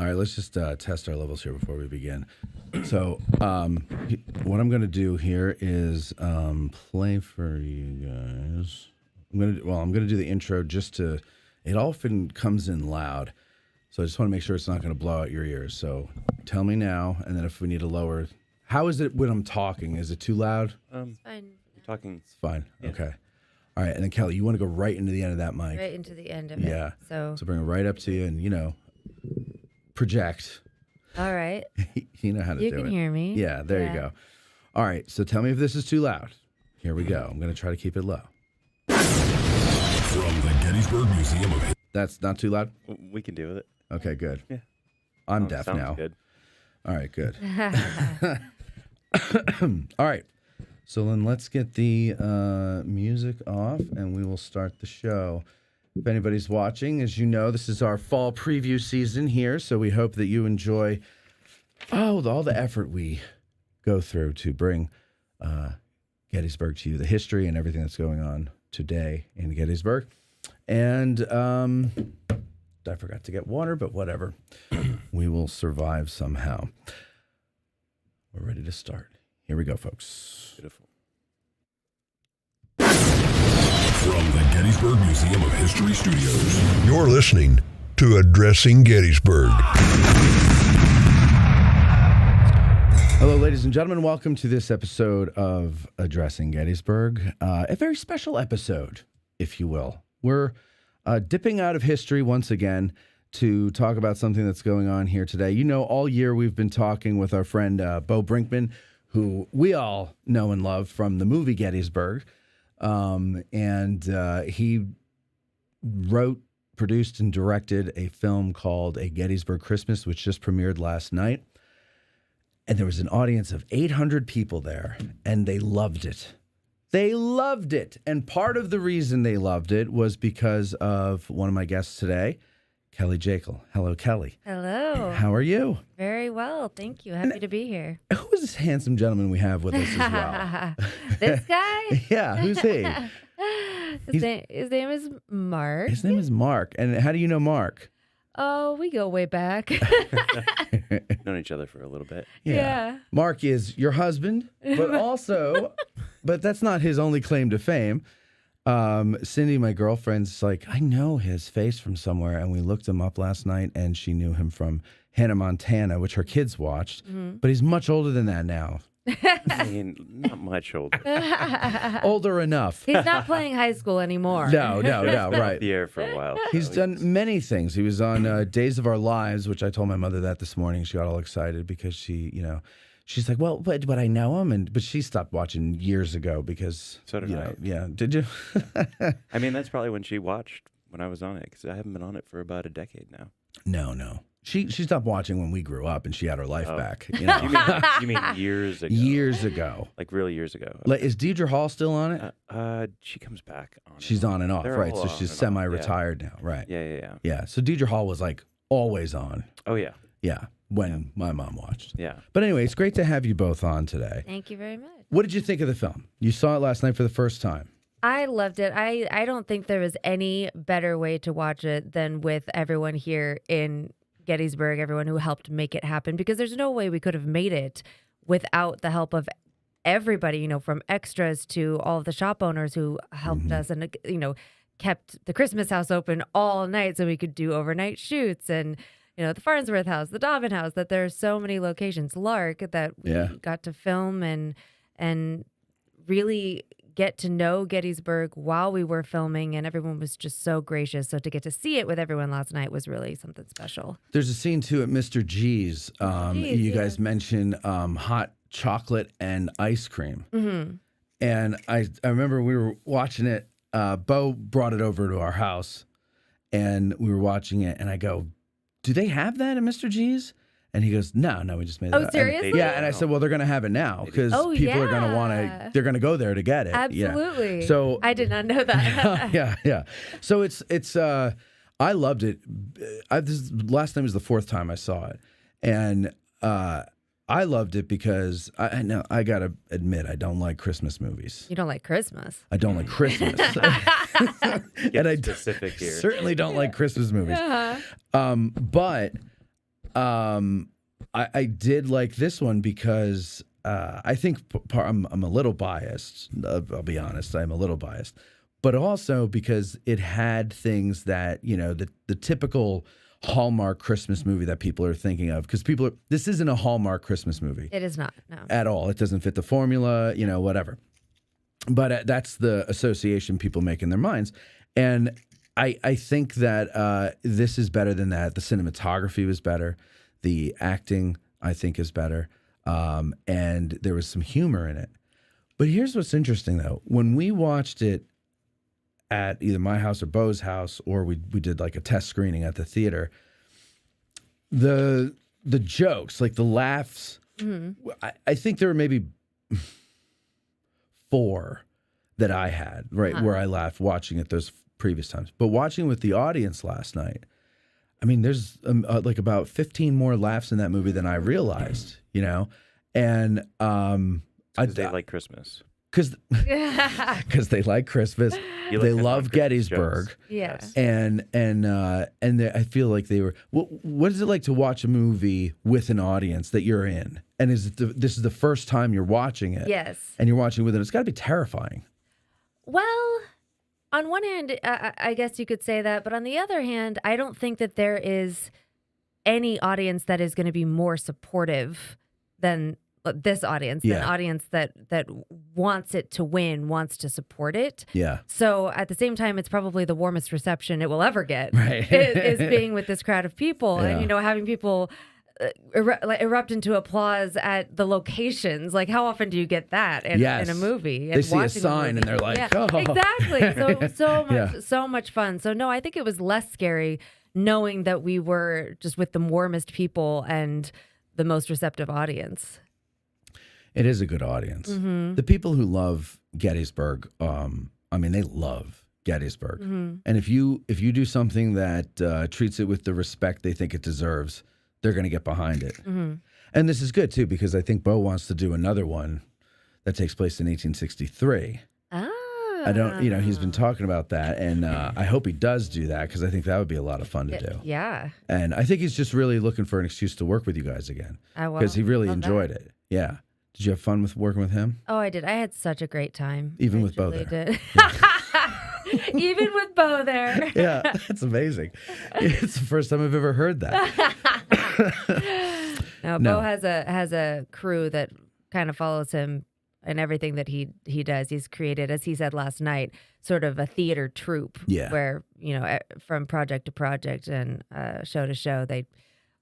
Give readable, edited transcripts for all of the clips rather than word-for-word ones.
All right, let's just test our levels here before we begin. So, what I'm going to do here is play for you guys. I'm going to do the intro just to. It often comes in loud, so I just want to make sure it's not going to blow out your ears. So, tell me now, and then if we need to lower. How is it when I'm talking? Is it too loud? It's fine. You're talking. It's fine. Yeah. Okay. All right, and then Kelley, you want to go right into the end of that mic. Right into the end of it. Yeah. So bring it right up to you, and project. all right. You know how to do it. You can hear me. Yeah, there you go. All right, so tell me if this is too loud. Here we go. I'm going to try to keep it low. From the Gettysburg Museum of History. That's not too loud? We can deal with it. Okay, good. Yeah. I'm deaf sounds now. Good. All right, good. All right, so then let's get the music off, and we will start the show. If anybody's watching, as you know, this is our fall preview season here, so we hope that you enjoy all the effort we go through to bring Gettysburg to you, the history and everything that's going on today in Gettysburg. And I forgot to get water, but whatever. We will survive somehow. We're ready to start. Here we go, folks. Beautiful. From the Gettysburg Museum of History Studios, you're listening to Addressing Gettysburg. Hello, ladies and gentlemen. Welcome to this episode of Addressing Gettysburg. A very special episode, if you will. We're dipping out of history once again to talk about something that's going on here today. You know, all year we've been talking with our friend Bo Brinkman, who we all know and love from the movie Gettysburg. He wrote, produced, and directed a film called A Gettysburg Christmas, which just premiered last night. And there was an audience of 800 people there, and they loved it. They loved it. And part of the reason they loved it was because of one of my guests today, Kelley Jakle. Hello, Kelley. Hello. How are you? Very well. Thank you. Happy to be here. Who is this handsome gentleman we have with us as well? This guy? Yeah, who's he? His name is Mark. His name is Mark. And how do you know Mark? Oh, we go way back. Known each other for a little bit. Yeah. Mark is your husband, but that's not his only claim to fame. Cindy, my girlfriend's like, I know his face from somewhere. And we looked him up last night, and she knew him from Hannah Montana, which her kids watched. Mm-hmm. But he's much older than that now. I mean, not much older. Older enough. He's not playing high school anymore. No, right. The air for a while. He's done many things. He was on Days of Our Lives, which I told my mother that this morning. She got all excited because she's like, well, but I know him, but she stopped watching years ago because. So did I. Yeah, did you? I mean, that's probably when she watched when I was on it, because I haven't been on it for about a decade now. No. She stopped watching when we grew up, and she had her life back. You mean years ago? Years ago. Like really years ago. Like, is Deidre Hall still on it? She comes back on. She's on and off, They're right? all So on she's and off, semi-retired now, right? Yeah. Yeah. So Deidre Hall was like always on. Oh yeah. Yeah. When my mom watched. Yeah. But anyway, it's great to have you both on today. Thank you very much. What did you think of the film? You saw it last night for the first time. I loved it. I don't think there was any better way to watch it than with everyone here in Gettysburg, everyone who helped make it happen, because there's no way we could have made it without the help of everybody, from extras to all of the shop owners who helped us and, kept the Christmas house open all night so we could do overnight shoots, and, the Farnsworth house, the Dobbin house, that there are so many locations, Lark, that we got to film and really get to know Gettysburg while we were filming, and everyone was just so gracious. So to get to see it with everyone last night was really something special. There's a scene too at Mr. G's. You guys mentioned hot chocolate and ice cream. Mm-hmm. And I remember we were watching it. Bo brought it over to our house, and we were watching it, and I go, do they have that at Mr. G's? And he goes, no, we just made it up. Seriously? And I said, well, they're going to have it now because people are going to want to, they're going to go there to get it. Absolutely. Yeah. So I did not know that. Yeah. So it's I loved it. Last night was the fourth time I saw it. And I loved it because I got to admit, I don't like Christmas movies. You don't like Christmas? I don't like Christmas. And I specific here. Certainly don't like Christmas movies. But I did like this one because I think I'm a little biased. I'll be honest, I'm a little biased, but also because it had things that the typical Hallmark Christmas movie that people are thinking of. Because this isn't a Hallmark Christmas movie. It is not, no. At all. It doesn't fit the formula, whatever. But that's the association people make in their minds, and I think that this is better than that. The cinematography was better. The acting, I think, is better. And there was some humor in it. But here's what's interesting, though. When we watched it at either my house or Bo's house, or we did like a test screening at the theater, the jokes, like the laughs, I think there were maybe 4 that I had, right, where I laughed watching it those previous times. But watching with the audience last night, I mean, there's like about 15 more laughs in that movie than I realized, and They like Christmas. Because they like Christmas, they love Gettysburg, Yes. and I feel like they were. What is it like to watch a movie with an audience that you're in, and this is the first time you're watching it? Yes. And you're watching with it. It's got to be terrifying. Well, on one hand, I guess you could say that, but on the other hand, I don't think that there is any audience that is going to be more supportive than this audience, an audience that wants it to win, wants to support it. Yeah. So at the same time, it's probably the warmest reception it will ever get. Right. is being with this crowd of people, Yeah. and having people erupt into applause at the locations. Like, how often do you get that in a movie? They see a sign and they're like, yeah, oh. exactly. So much fun. So no, I think it was less scary knowing that we were just with the warmest people and the most receptive audience. It is a good audience. Mm-hmm. The people who love Gettysburg, they love Gettysburg. Mm-hmm. And if you do something that treats it with the respect they think it deserves, they're going to get behind it. Mm-hmm. And this is good, too, because I think Bo wants to do another one that takes place in 1863. I don't, he's been talking about that, and I hope he does do that, because I think that would be a lot of fun to do. Yeah. And I think he's just really looking for an excuse to work with you guys again, because he really enjoyed it. Yeah. Did you have fun with working with him? Oh, I did. I had such a great time. Even with Bo there. Did. Even with Bo there. Yeah, that's amazing. It's the first time I've ever heard that. No, Bo has a crew that kind of follows him in everything that he does. He's created, as he said last night, sort of a theater troupe. Yeah. Where, from project to project and show to show, they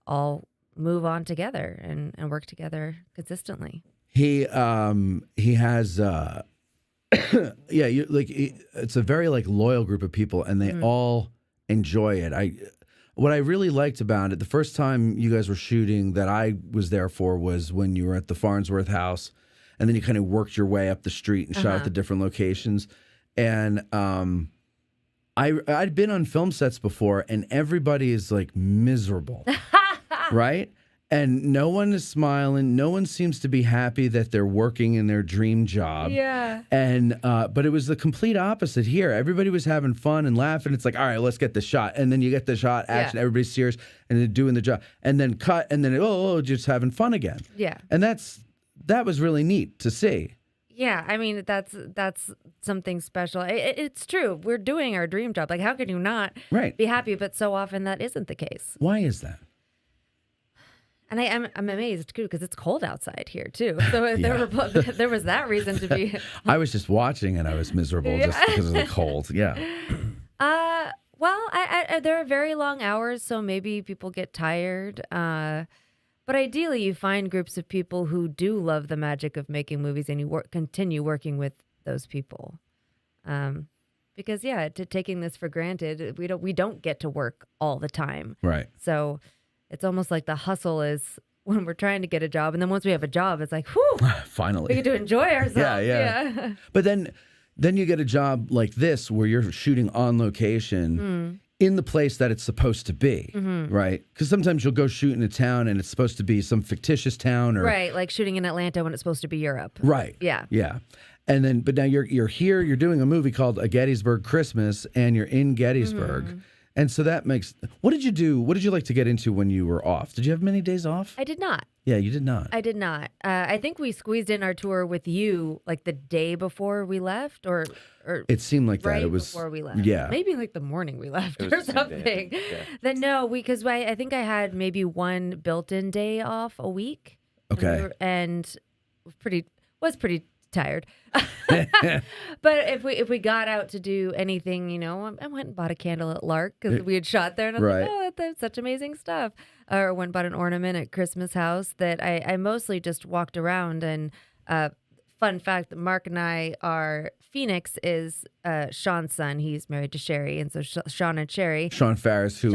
all move on together and work together consistently. He has it's a very loyal group of people, and they all enjoy it. What I really liked about it, the first time you guys were shooting that I was there for, was when you were at the Farnsworth house, and then you kind of worked your way up the street and shot at the different locations. And I'd been on film sets before, and everybody is miserable, right? And no one is smiling. No one seems to be happy that they're working in their dream job. Yeah. And but it was the complete opposite here. Everybody was having fun and laughing. It's like, all right, let's get the shot. And then you get the shot, action, everybody's serious, and they're doing the job. And then cut, and then, just having fun again. Yeah. And that was really neat to see. Yeah, I mean, that's something special. It's true. We're doing our dream job. Like, how can you not be happy? But so often that isn't the case. Why is that? And I'm amazed, too, because it's cold outside here, too. So there was that reason to be. I was just watching, and I was miserable just because of the cold. Yeah. Well, there are very long hours, so maybe people get tired. But ideally, you find groups of people who do love the magic of making movies, and you continue working with those people. Because, taking this for granted, we don't get to work all the time. Right. So it's almost like the hustle is when we're trying to get a job, and then once we have a job, it's like, whew, finally, we get to enjoy ourselves. Yeah. But then you get a job like this where you're shooting on location in the place that it's supposed to be, right? Because sometimes you'll go shoot in a town and it's supposed to be some fictitious town, or right, like shooting in Atlanta when it's supposed to be Europe. Right. Yeah. And then, but now you're here, you're doing a movie called A Gettysburg Christmas, and you're in Gettysburg. And so that makes. What did you do? What did you like to get into when you were off? Did you have many days off? I did not. Yeah, you did not. I did not. I think we squeezed in our tour with you like the day before we left, or It seemed like right that. It was before we left. Yeah. Maybe like the morning we left It was or the same day, I something. think, yeah. Then no, because I think I had maybe one built-in day off a week. Okay. And was pretty tired. But if we got out to do anything, I went and bought a candle at Lark because we had shot there, and I was Right. like, oh, that's such amazing stuff. Or went and bought an ornament at Christmas House that I mostly just walked around. And fun fact that Mark and I are Phoenix is Sean's son. He's married to Sherry, and so Sean and Sherry. Sean Farris, who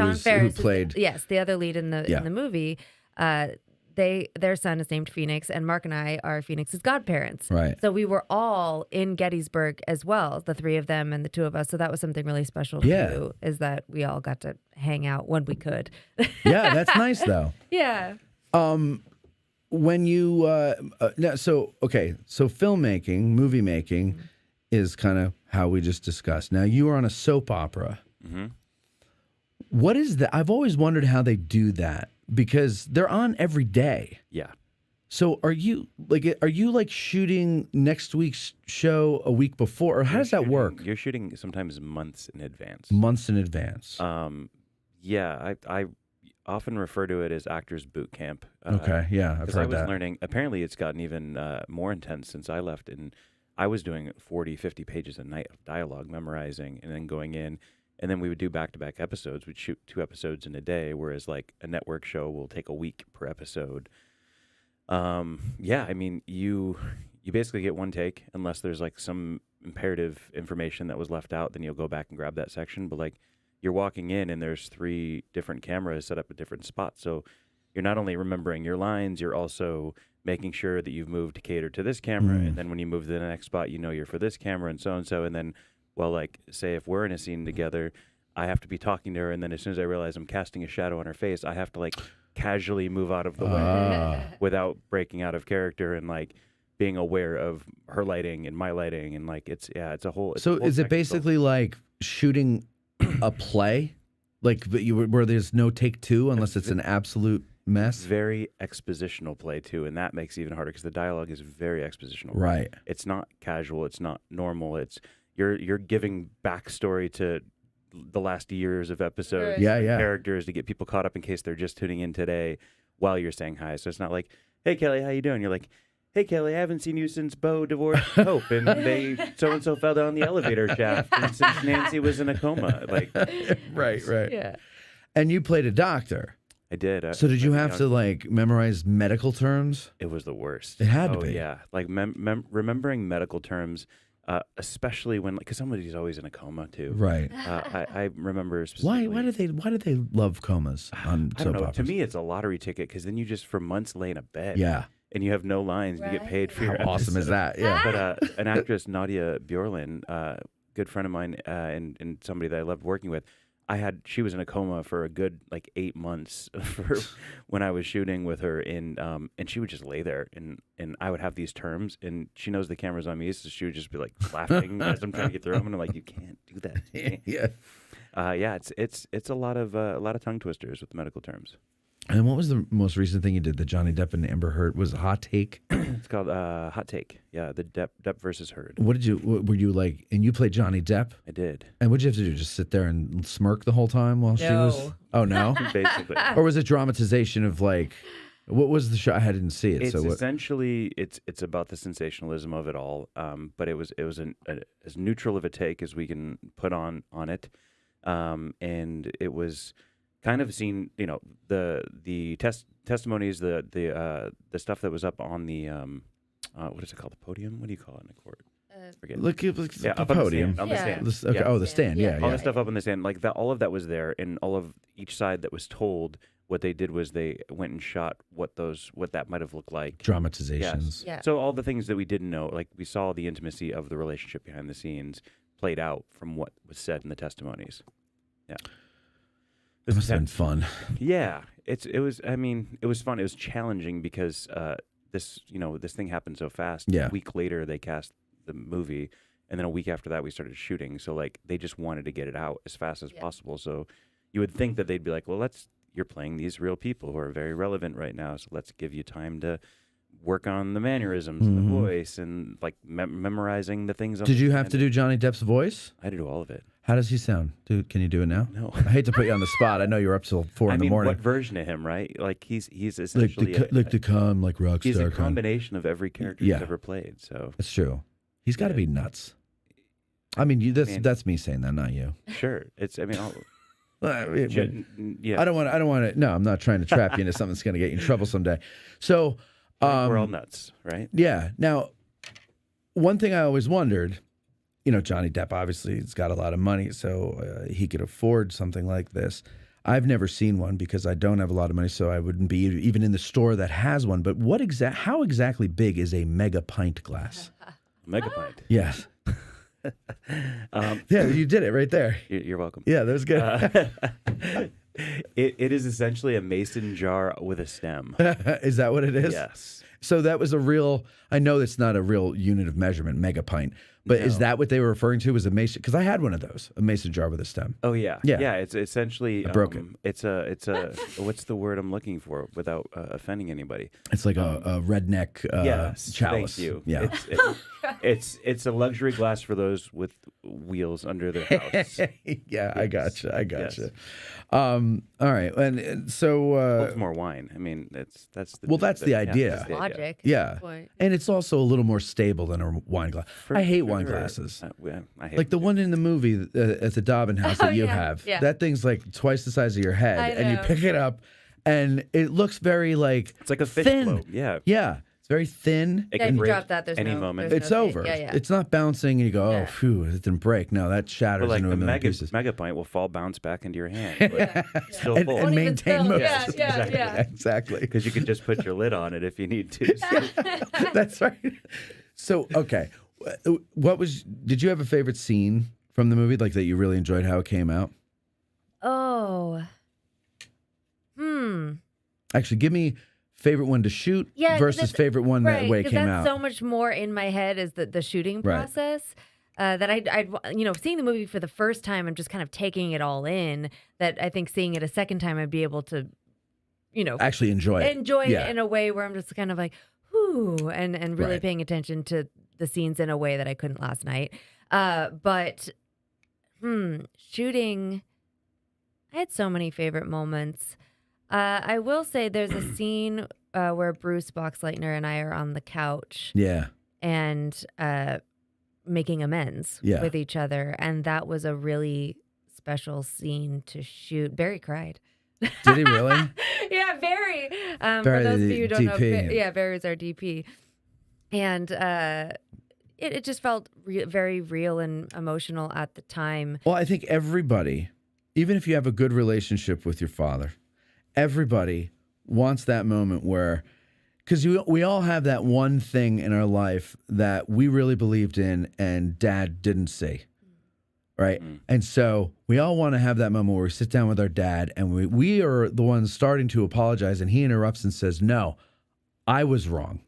played. The other lead in the movie. Their son is named Phoenix, and Mark and I are Phoenix's godparents. Right. So we were all in Gettysburg as well, the three of them and the two of us. So that was something really special too, is that we all got to hang out when we could. Yeah, that's nice though. Yeah. When you so filmmaking, movie making is kind of how we just discussed. Now you are on a soap opera. Mm-hmm. What is that? I've always wondered how they do that because they're on every day. Yeah. So are you shooting next week's show a week before, or how does that work? You're shooting sometimes months in advance. Months in advance. Yeah, I often refer to it as actors boot camp. Okay, yeah, I've Because heard I was that. learning, apparently it's gotten even more intense since I left, and I was doing 40, 50 pages a night of dialogue, memorizing, and then going in, and then we would do back-to-back episodes. We'd shoot 2 episodes in a day, whereas like a network show will take a week per episode. Yeah, I mean, you basically get one take, unless there's like some imperative information that was left out, then you'll go back and grab that section, but like you're walking in and there's 3 different cameras set up at different spots, so you're not only remembering your lines, you're also making sure that you've moved to cater to this camera, and then when you move to the next spot, you're for this camera, and so, and then, well, like, say if we're in a scene together, I have to be talking to her, and then as soon as I realize I'm casting a shadow on her face, I have to, like, casually move out of the way without breaking out of character, and, like, being aware of her lighting and my lighting, and, like, it's a whole... So is it basically like shooting a play? Like, where there's no take 2 unless it's an absolute mess? Very expositional play too, and that makes it even harder because the dialogue is very expositional. Right. It's not casual. It's not normal. It's you're giving backstory to the last years of episodes. Right. Yeah, yeah. Characters to get people caught up in case they're just tuning in today while you're saying hi. So it's not like, hey Kelley, how you doing? You're like, hey Kelley, I haven't seen you since Bo divorced Hope, and they so and so fell down the elevator shaft, and since Nancy was in a coma. Like, right. Yeah. And you played a doctor. I did. So did you have to like memorize medical terms? It was the worst. It had to be. Yeah, like remembering medical terms, especially when, because somebody's always in a coma too. Right. I remember specifically. Why do they love comas on I soap don't know. operas? To me, it's a lottery ticket because then you just for months lay in a bed. Yeah. And you have no lines. And you get paid for How your awesome is episode. that? Yeah. But an actress, Nadia Bjorlin, good friend of mine, and somebody that I loved working with. She was in a coma for a good like 8 months for when I was shooting with her, and she would just lay there, and I would have these terms, and she knows the camera's on me, so she would just be like laughing as I'm trying to get through them, and I'm like, you can't do that to me. Yeah. It's a lot of tongue twisters with medical terms. And what was the most recent thing you did? The Johnny Depp and Amber Heard was a hot take. It's called Hot Take. Yeah, the Depp versus Heard. Were you like? And you played Johnny Depp. I did. And what did you have to do? Just sit there and smirk the whole time while she was? No. Oh no. Basically. Or was it dramatization of like? What was the show? I didn't see it. It's so what? essentially it's about the sensationalism of it all. But it was as neutral of a take as we can put on it, and it was kind of seen, the testimonies, the stuff that was up on the what is it called, the podium? What do you call it in a court? Forget. Look at Yeah, the up podium. on the Yeah. stand. Okay. Yeah. Oh, the stand. Yeah. All Yeah. the stuff up on the stand, like that, all of that was there, and all of each side that was told. What they did was they went and shot what that might have looked like. Dramatizations. Yeah. So all the things that we didn't know, like we saw the intimacy of the relationship behind the scenes played out from what was said in the testimonies. Yeah. It must have been fun. Yeah, it was. I mean, it was fun. It was challenging because this thing happened so fast. Yeah. A week later, they cast the movie, And then a week after that, we started shooting. So like they just wanted to get it out as fast as possible. So you would think that they'd be like, well, you're playing these real people who are very relevant right now. So let's give you time to work on the mannerisms and the voice and like memorizing the things. Did you have to do Johnny Depp's voice? I had to do all of it. How does he sound? Can you do it now? No. I hate to put you on the spot. I know you're up till 4 in the morning. What version of him, right? Like he's essentially like the calm, like rock he's star. a combination of every character he's ever played. So that's true. He's got to be nuts. I mean, that's me saying that, not you. Sure, it's. I mean, I don't want to. No, I'm not trying to trap you into something that's going to get you in trouble someday. So we're all nuts, right? Yeah. Now, one thing I always wondered, Johnny Depp obviously has got a lot of money, so he could afford something like this. I've never seen one because I don't have a lot of money, so I wouldn't be even in the store that has one. But how exactly big is a mega pint glass? Mega pint. Yes. Yeah, you did it right there. You're welcome. Yeah, that was good. It is essentially a mason jar with a stem. Is that what it is? Yes. So that was a real, I know it's not a real unit of measurement, megapint, but is that what they were referring to as a mason? Because I had one of those, a mason jar with a stem. Oh, yeah. Yeah. It's essentially, I broke it. It's a, what's the word I'm looking for without offending anybody? It's like a redneck yes, chalice. Thank you. Yeah. It's a luxury glass for those with wheels under their house. Yeah, I gotcha. Yes. All right. And so Holds more wine. I mean, that's the idea. that's the Logic. yeah. Point. And it's also a little more stable than a wine glass. I hate wine glasses. I hate Like the one in the movie at the Dobbin house that you have. yeah. That thing's like twice the size of your head. I And you know. pick it up and it looks very like It's like a fish thin. globe. Yeah. Yeah. It's very thin. It Yeah, can if you break drop that, there's any no, moment. there's It's no over. Yeah. It's not bouncing and you go, oh, Yeah. phew, it didn't break. No, that shatters But like into the a million pieces. mega pint will fall bounce back into your hand. But still And full. Won't even maintain spill. motion. Yeah. Exactly. Because you can just put your lid on it if you need to. That's right. So, okay. Did you have a favorite scene from the movie, like that you really enjoyed how it came out? Oh. Actually, give me favorite one to shoot Yeah, versus favorite one Right, that way it 'cause came that's out. so much more in my head is the shooting Right. process. That I'd seeing the movie for the first time, I'm just kind of taking it all in. That I think seeing it a second time, I'd be able to, Actually enjoy it. it in a way where I'm just kind of like, whoo, and really Right. paying attention to the scenes in a way that I couldn't last night. But shooting, I had so many favorite moments. I will say there's a scene where Bruce Boxleitner and I are on the couch Yeah. and making amends Yeah. with each other. And that was a really special scene to shoot. Barry cried. Did he really? Yeah, Barry. Barry, For those of the you who don't know, DP. Barry's our DP. And it just felt very real and emotional at the time. Well, I think everybody, even if you have a good relationship with your father, everybody wants that moment where, because we all have that one thing in our life that we really believed in and dad didn't see. Right. And so we all want to have that moment where we sit down with our dad and we are the ones starting to apologize. And he interrupts and says, no, I was wrong.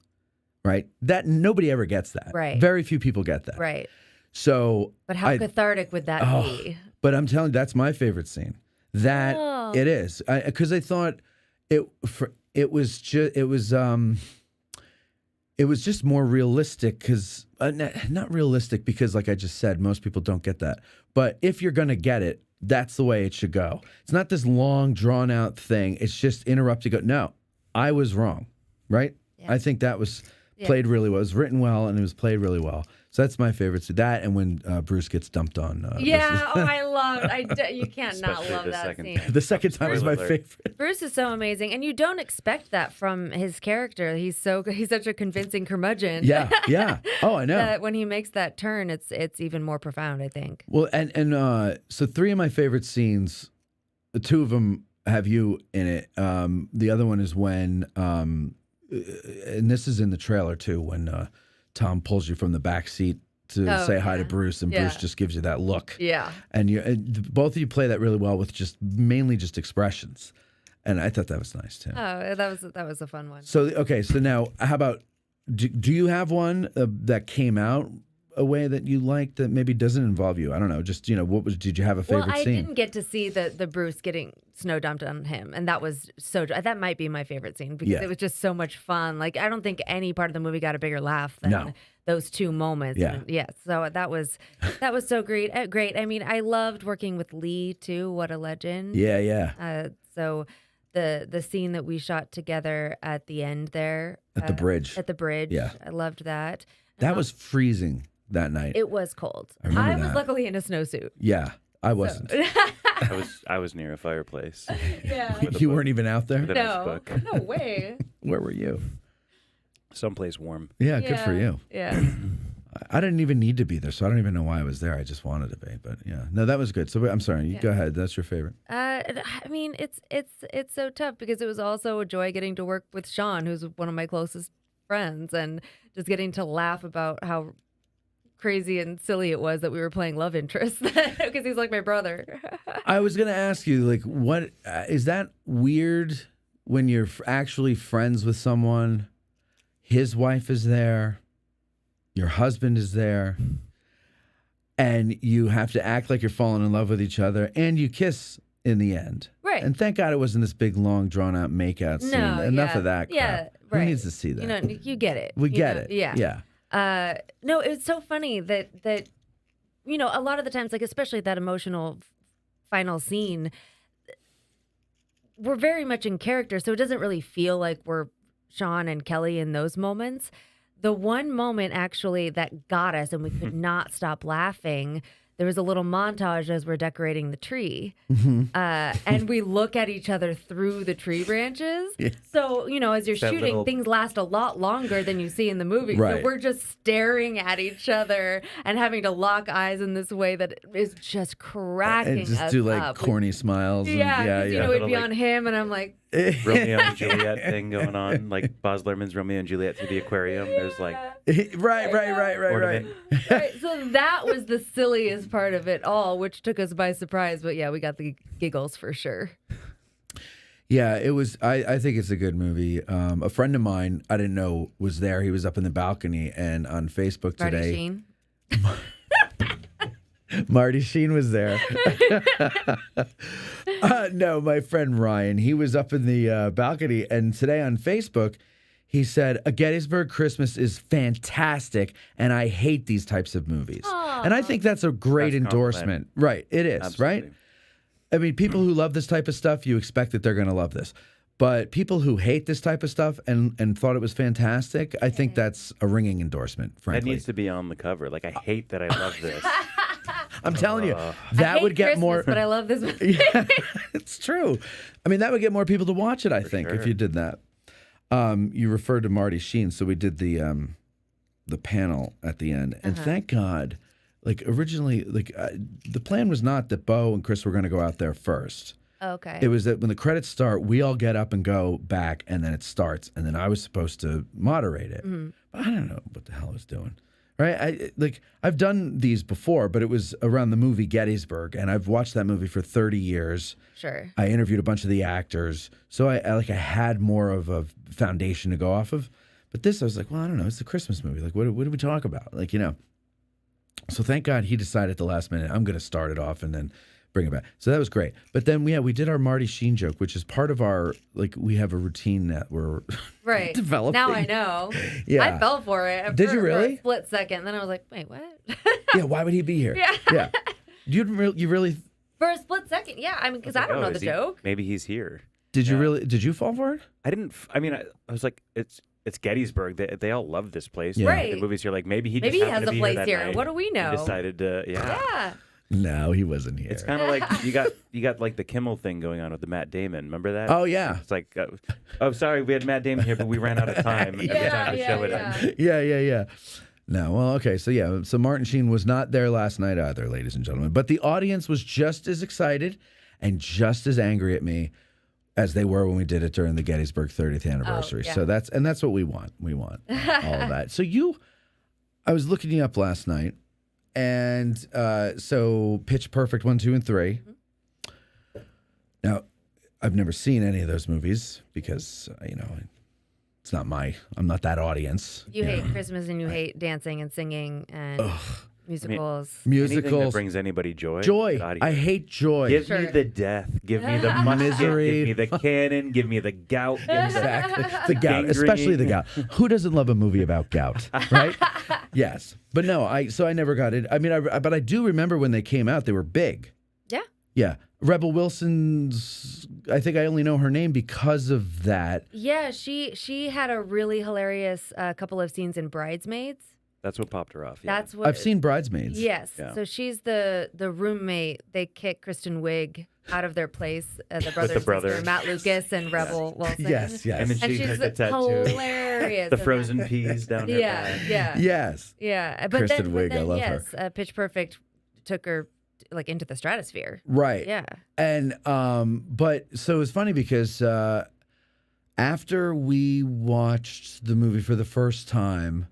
Right. That nobody ever gets that. Right. Very few people get that. Right. So, But how cathartic would that be? but I'm telling you, that's my favorite scene. That Oh. it is. Because I thought it was just more realistic because not realistic because like I just said, most people don't get that. But if you're going to get it, that's the way it should go. It's not this long drawn out thing. It's just interrupted. Go, no, I was wrong. Right. Yeah. I think that was played really well. It was written well and it was played really well. So that's my favorite. So that and when Bruce gets dumped on. I loved. You can't not Especially love the that second scene. The second time was my Spoiler alert. favorite. Bruce is so amazing, and you don't expect that from his character. He's such a convincing curmudgeon. Yeah. Oh, I know. That when he makes that turn, it's even more profound, I think. Well, and so three of my favorite scenes, the two of them have you in it. The other one is when, and this is in the trailer too, when Tom pulls you from the back seat to say hi to Bruce, and Bruce just gives you that look. Yeah. And both of you play that really well with mainly just expressions, and I thought that was nice too. Oh, that was a fun one. So okay, so now how about do you have one that came out a way that you like that maybe doesn't involve you? I don't know. Just, did you have a favorite Well, I scene? didn't get to see the Bruce getting snow dumped on him, and that was that might be my favorite scene because Yeah. it was just so much fun. Like, I don't think any part of the movie got a bigger laugh than No. those two moments. Yeah. And so that was so great. Great. I mean, I loved working with Lee too. What a legend. Yeah. So the scene that we shot together at the end there At the bridge. Yeah. I loved that. That was freezing that night. It was cold. I remember was that. luckily in a snowsuit. Yeah, I wasn't. I was near a fireplace. Yeah. You weren't even out there? With a nice book. No way. Where were you? Someplace warm. Yeah, good for you. Yeah. I didn't even need to be there, so I don't even know why I was there. I just wanted to be, but yeah. No, that was good. So I'm sorry. You go ahead. That's your favorite. I mean, it's so tough because it was also a joy getting to work with Sean, who's one of my closest friends, and just getting to laugh about how crazy and silly it was that we were playing love interest because he's like my brother. I was going to ask you, like, what is that weird when you're actually friends with someone? His wife is there, your husband is there, and you have to act like you're falling in love with each other, and you kiss in the end. Right. And thank God it wasn't this big, long, drawn-out makeout scene. No, Enough yeah. of that crap. Yeah, right. Who needs to see that? You get it. We You get know? it. Yeah. Yeah. No, it's so funny that a lot of the times, like especially that emotional final scene, we're very much in character, so it doesn't really feel like we're Sean and Kelley in those moments. The one moment actually that got us and we could not stop laughing, there was a little montage as we're decorating the tree. And we look at each other through the tree branches. Yeah. So, as you're That shooting, little- things last a lot longer than you see in the movie. Right. So we're just staring at each other and having to lock eyes in this way that is just cracking And just us do like up. corny smiles. Yeah, And, yeah, 'cause, yeah. it'd Little, be like- on him, and I'm like, Romeo and Juliet thing going on, like Baz Luhrmann's Romeo and Juliet through the aquarium. There's like right. ornament. right. So that was the silliest part of it all, which took us by surprise. But yeah, we got the giggles for sure. Yeah, it was. I think it's a good movie. A friend of mine, I didn't know was there. He was up in the balcony, and on Facebook Marty today, Sheen. Marty Sheen was there. No, my friend Ryan, he was up in the balcony, and today on Facebook, he said, "A Gettysburg Christmas is fantastic, and I hate these types of movies." And I think that's a great That's a endorsement. Right, it is, Absolutely. right? I mean, people who love this type of stuff, you expect that they're going to love this. But people who hate this type of stuff and thought it was fantastic, I think that's a ringing endorsement, That frankly. needs to be on the cover. Like, I hate that I love this. I'm telling you, I that hate would get Christmas, more. but I love this movie. Yeah, it's true. I mean, that would get more people to watch it, I think, if sure. you did that. You referred to Marty Sheen, so we did the panel at the end, and thank God. Like originally, the plan was not that Bo and Chris were going to go out there first. Okay. It was that when the credits start, we all get up and go back, and then it starts, and then I was supposed to moderate it. But I don't know what the hell I was doing. Right? I've done these before, but it was around the movie Gettysburg, and I've watched that movie for 30 years. Sure. I interviewed a bunch of the actors, so I had more of a foundation to go off of. But this, I was like, well, I don't know. It's a Christmas movie. Like, what do we talk about? So thank God he decided at the last minute, I'm going to start it off and then bring it back. So that was great. But then, we did our Marty Sheen joke, which is part of our, we have a routine that we're Right. developing. Now I know. Yeah. I fell for it. Did you for really? a split second. Then I was like, wait, what? Yeah, why would he be here? Yeah. You really, For a split second. Yeah. I mean, because I don't know the joke. Maybe he's here. did you fall for it? I didn't. I mean, I was like, it's Gettysburg. They all love this place. Yeah. Right. The movies here, like maybe he Maybe just he happened has to a be place that here. night. What do we know? He decided to. Yeah. No, he wasn't here. It's kind of like you got like the Kimmel thing going on with the Matt Damon. Remember that? Oh, yeah. It's like, oh, sorry, we had Matt Damon here, but we ran out of time every time to show it. Yeah. No, well, okay. So Martin Sheen was not there last night either, ladies and gentlemen. But the audience was just as excited and just as angry at me as they were when we did it during the Gettysburg 30th anniversary. yeah. So that's what we want. We want all of that. So I was looking you up last night, and so Pitch Perfect 1, 2, and 3. Now, I've never seen any of those movies because It's not I'm not that audience. You hate Christmas and you hate dancing and singing and musicals. Anything that Musicals. brings anybody joy. Joy. get out of I here. hate joy. Give Sure. me the death. Give me the musket. Misery. Give me the cannon. Give me the gout. Give me the Exactly. The gout, gangrene. especially the gout. Who doesn't love a movie about gout, right? Yes. But no, I never got it. I mean, but I do remember when they came out, they were big. Yeah. Yeah. Rebel Wilson's, I think I only know her name because of that. Yeah, she had a really hilarious couple of scenes in Bridesmaids. That's what popped her off. Yeah. That's what I've seen Bridesmaids. Yes. Yeah. So she's the roommate. They kick Kristen Wiig out of their place. The brother, and brother. sister, Matt Lucas and Rebel Wilson. Yes, yes. And then And she she's had the tattoo. hilarious. The in frozen that. peas down her Yeah, back. yeah, Yes. yeah. But Kristen then, Wiig, but then, I love yes, Pitch Perfect took her like into the stratosphere. Right. Yeah. And but so it's funny because after we watched the movie for the first time,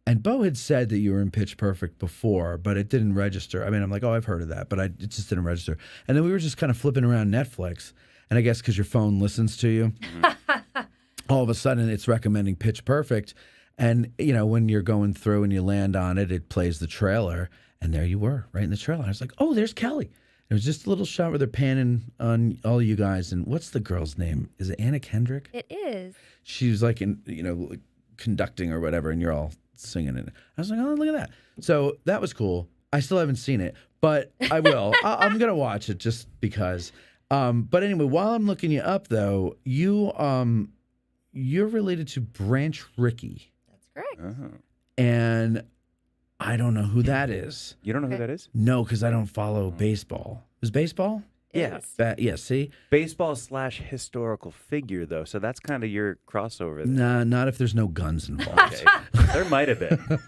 and Bo had said that you were in Pitch Perfect before, but it didn't register. I mean, I'm like, oh, I've heard of that, but it just didn't register. And then we were just kind of flipping around Netflix, and I guess because your phone listens to you, all of a sudden it's recommending Pitch Perfect. And, you know, when you're going through and you land on it, it plays the trailer. And there you were, right in the trailer. I was like, oh, there's Kelley. It was just a little shot where they're panning on all you guys. And what's the girl's name? Is it Anna Kendrick? It is. She was like, like conducting or whatever, and you're all singing it. I was like, oh, look at that. So that was cool. I still haven't seen it, but I will. I'm going to watch it just because. But anyway, while I'm looking you up, though, you're related to Branch Rickey. That's correct. Uh-huh. And I don't know who that is. You don't know who that is? No, because I don't follow baseball. Is baseball? It Yeah. is. Yeah, see? Baseball / historical figure, though. So that's kind of your crossover there. Nah, not if there's no guns involved. Okay. There might have been.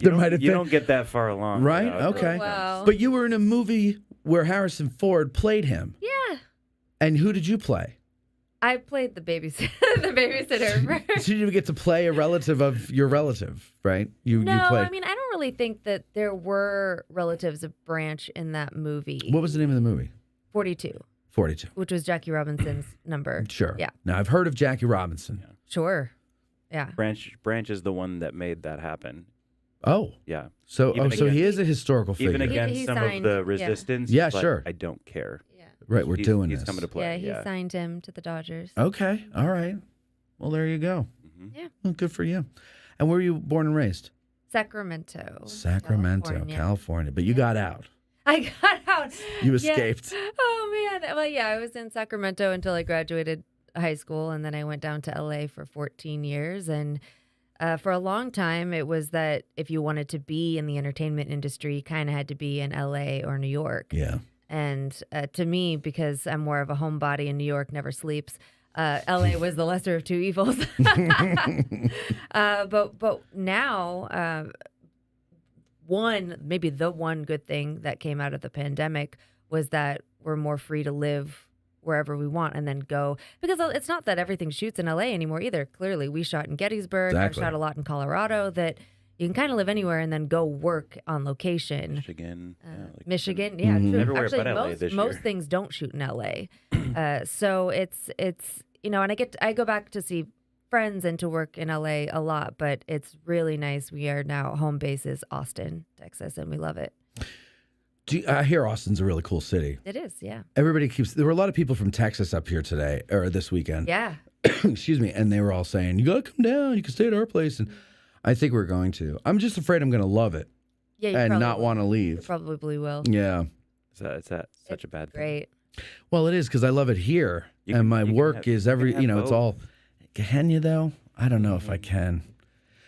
There might have You been. don't get that far along. Right? without Okay. those Wow. guns. But you were in a movie where Harrison Ford played him. Yeah. And who did you play? I played the babysitter. the babysitter. So you didn't get to play a relative of your relative, right? You No, played. I mean, I don't really think that there were relatives of Branch in that movie. What was the name of the movie? 42, 42. which was Jackie Robinson's number. Sure. Yeah. Now I've heard of Jackie Robinson. Sure. Yeah. Branch is the one that made that happen. Oh. Yeah. So Even so again- he is a historical figure. Even against He some signed- of the yeah. resistance. Yeah, but sure. I don't care. Yeah. Right, we're doing he's this. coming to play. Yeah, he signed him to the Dodgers. Okay. All right. Well, there you go. Mhm. Yeah. Well, good for you. And where were you born and raised? Sacramento. Sacramento, California. But you got out. I got out. You Yeah. escaped. Oh, man. Well, yeah, I was in Sacramento until I graduated high school, and then I went down to LA for 14 years. And for a long time, it was that if you wanted to be in the entertainment industry, you kind of had to be in LA or New York. Yeah. And to me, because I'm more of a homebody and New York never sleeps, LA was the lesser of two evils. But now, maybe the one good thing that came out of the pandemic was that we're more free to live wherever we want and then go. Because it's not that everything shoots in LA anymore either. Clearly, we shot in Gettysburg. Exactly. I shot a lot in Colorado. That you can kind of live anywhere and then go work on location. Michigan. Michigan, yeah, Mhm. true. Everywhere Actually, but LA this most year. things don't shoot in LA, so it's and I go back to see friends and to work in LA a lot, but it's really nice. We are now home base is Austin, Texas, and we love it. I hear Austin's a really cool city. It is, yeah, Everybody there were a lot of people from Texas up here today or this weekend. yeah. Excuse me. And they were all saying, you got to come down. You can stay at our place. And I think we're going to. I'm just afraid I'm going to love it Yeah, you and probably, not want to you leave. probably will. Yeah. Is that such a bad thing? Great. Well, it is because I love it here. You And can- my you can work have- is you every, can have it's both. all. Can you, though? I don't know if I can.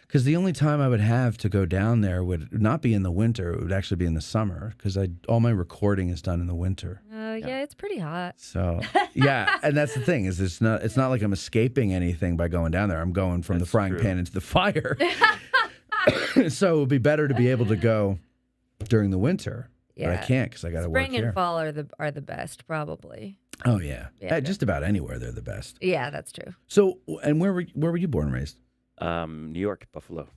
Because the only time I would have to go down there would not be in the winter. It would actually be in the summer because all my recording is done in the winter. Yeah, it's pretty hot. So yeah, and that's the thing is it's not like I'm escaping anything by going down there. I'm going from the That's frying true. pan into the fire. So it would be better to be able to go during the winter, but I Yeah. can't because I got to work Spring here. and fall are the best, probably. Oh yeah, Yeah. Just about anywhere they're the best. Yeah, that's true. So and where were you born and raised? New York, Buffalo.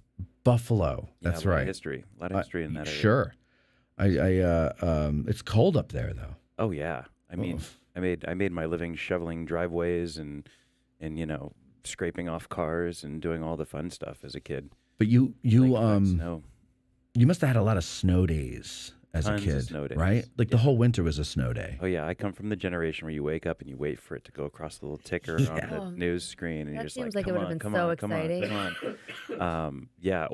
Buffalo. Yeah, That's a lot of right. history. A lot of history in that area. Sure. It's cold up there though. Oh yeah. I mean, Oof. I made my living shoveling driveways and scraping off cars and doing all the fun stuff as a kid. But you Snow. you must have had a lot of snow days as Tons a of kid, snow days. right? Like the Yeah. whole winter was a snow day. Oh yeah, I come from the generation where you wake up and you wait for it to go across the little ticker on the Oh, news screen, and that you're just seems like, like it "Come would've on, been come so on, come on, exciting. come on." Yeah,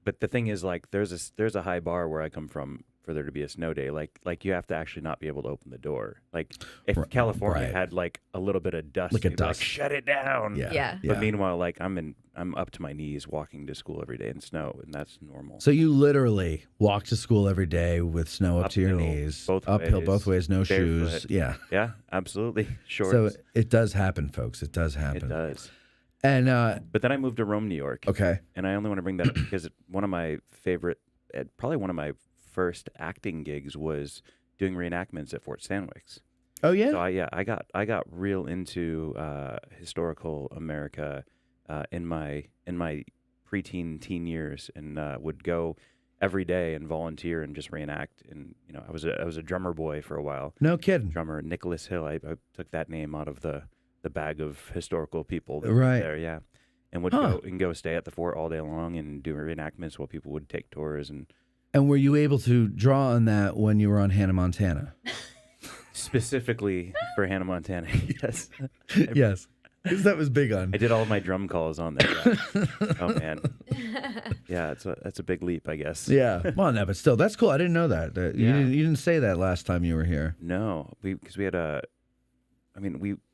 but the thing is, like, there's a high bar where I come from for there to be a snow day. Like you have to actually not be able to open the door. Like if California right. had like a little bit of dust, Like a you'd be dust. shut it down. Yeah. Yeah. But meanwhile, like I'm up to my knees walking to school every day in snow, and that's normal. So you literally walk to school every day with snow up to your Uphill, knees, both uphill ways, both ways, no shoes. barefoot. Yeah. Yeah, absolutely. Shorts. So it does happen, folks. It does happen. It does. And But then I moved to Rome, New York. okay. And I only want to bring that up because one of my favorite, probably one of my first acting gigs was doing reenactments at Fort Stanwix. Oh yeah. So I got real into historical America in my preteen teen years, and would go every day and volunteer and just reenact. And I was a drummer boy for a while. No kidding. Drummer Nicholas Hill. I took that name out of the bag of historical people that were Right. there. Yeah. And would go stay at the fort all day long and do reenactments while people would take tours. And were you able to draw on that when you were on Hannah Montana? Specifically for Hannah Montana, yes. Yes. Because that was big on. I did all of my drum calls on there. Yeah. Oh man, yeah, that's a big leap, I guess. Yeah. Well, no, but still, that's cool. I didn't know that. You Yeah. didn't say that last time you were here. No, because we had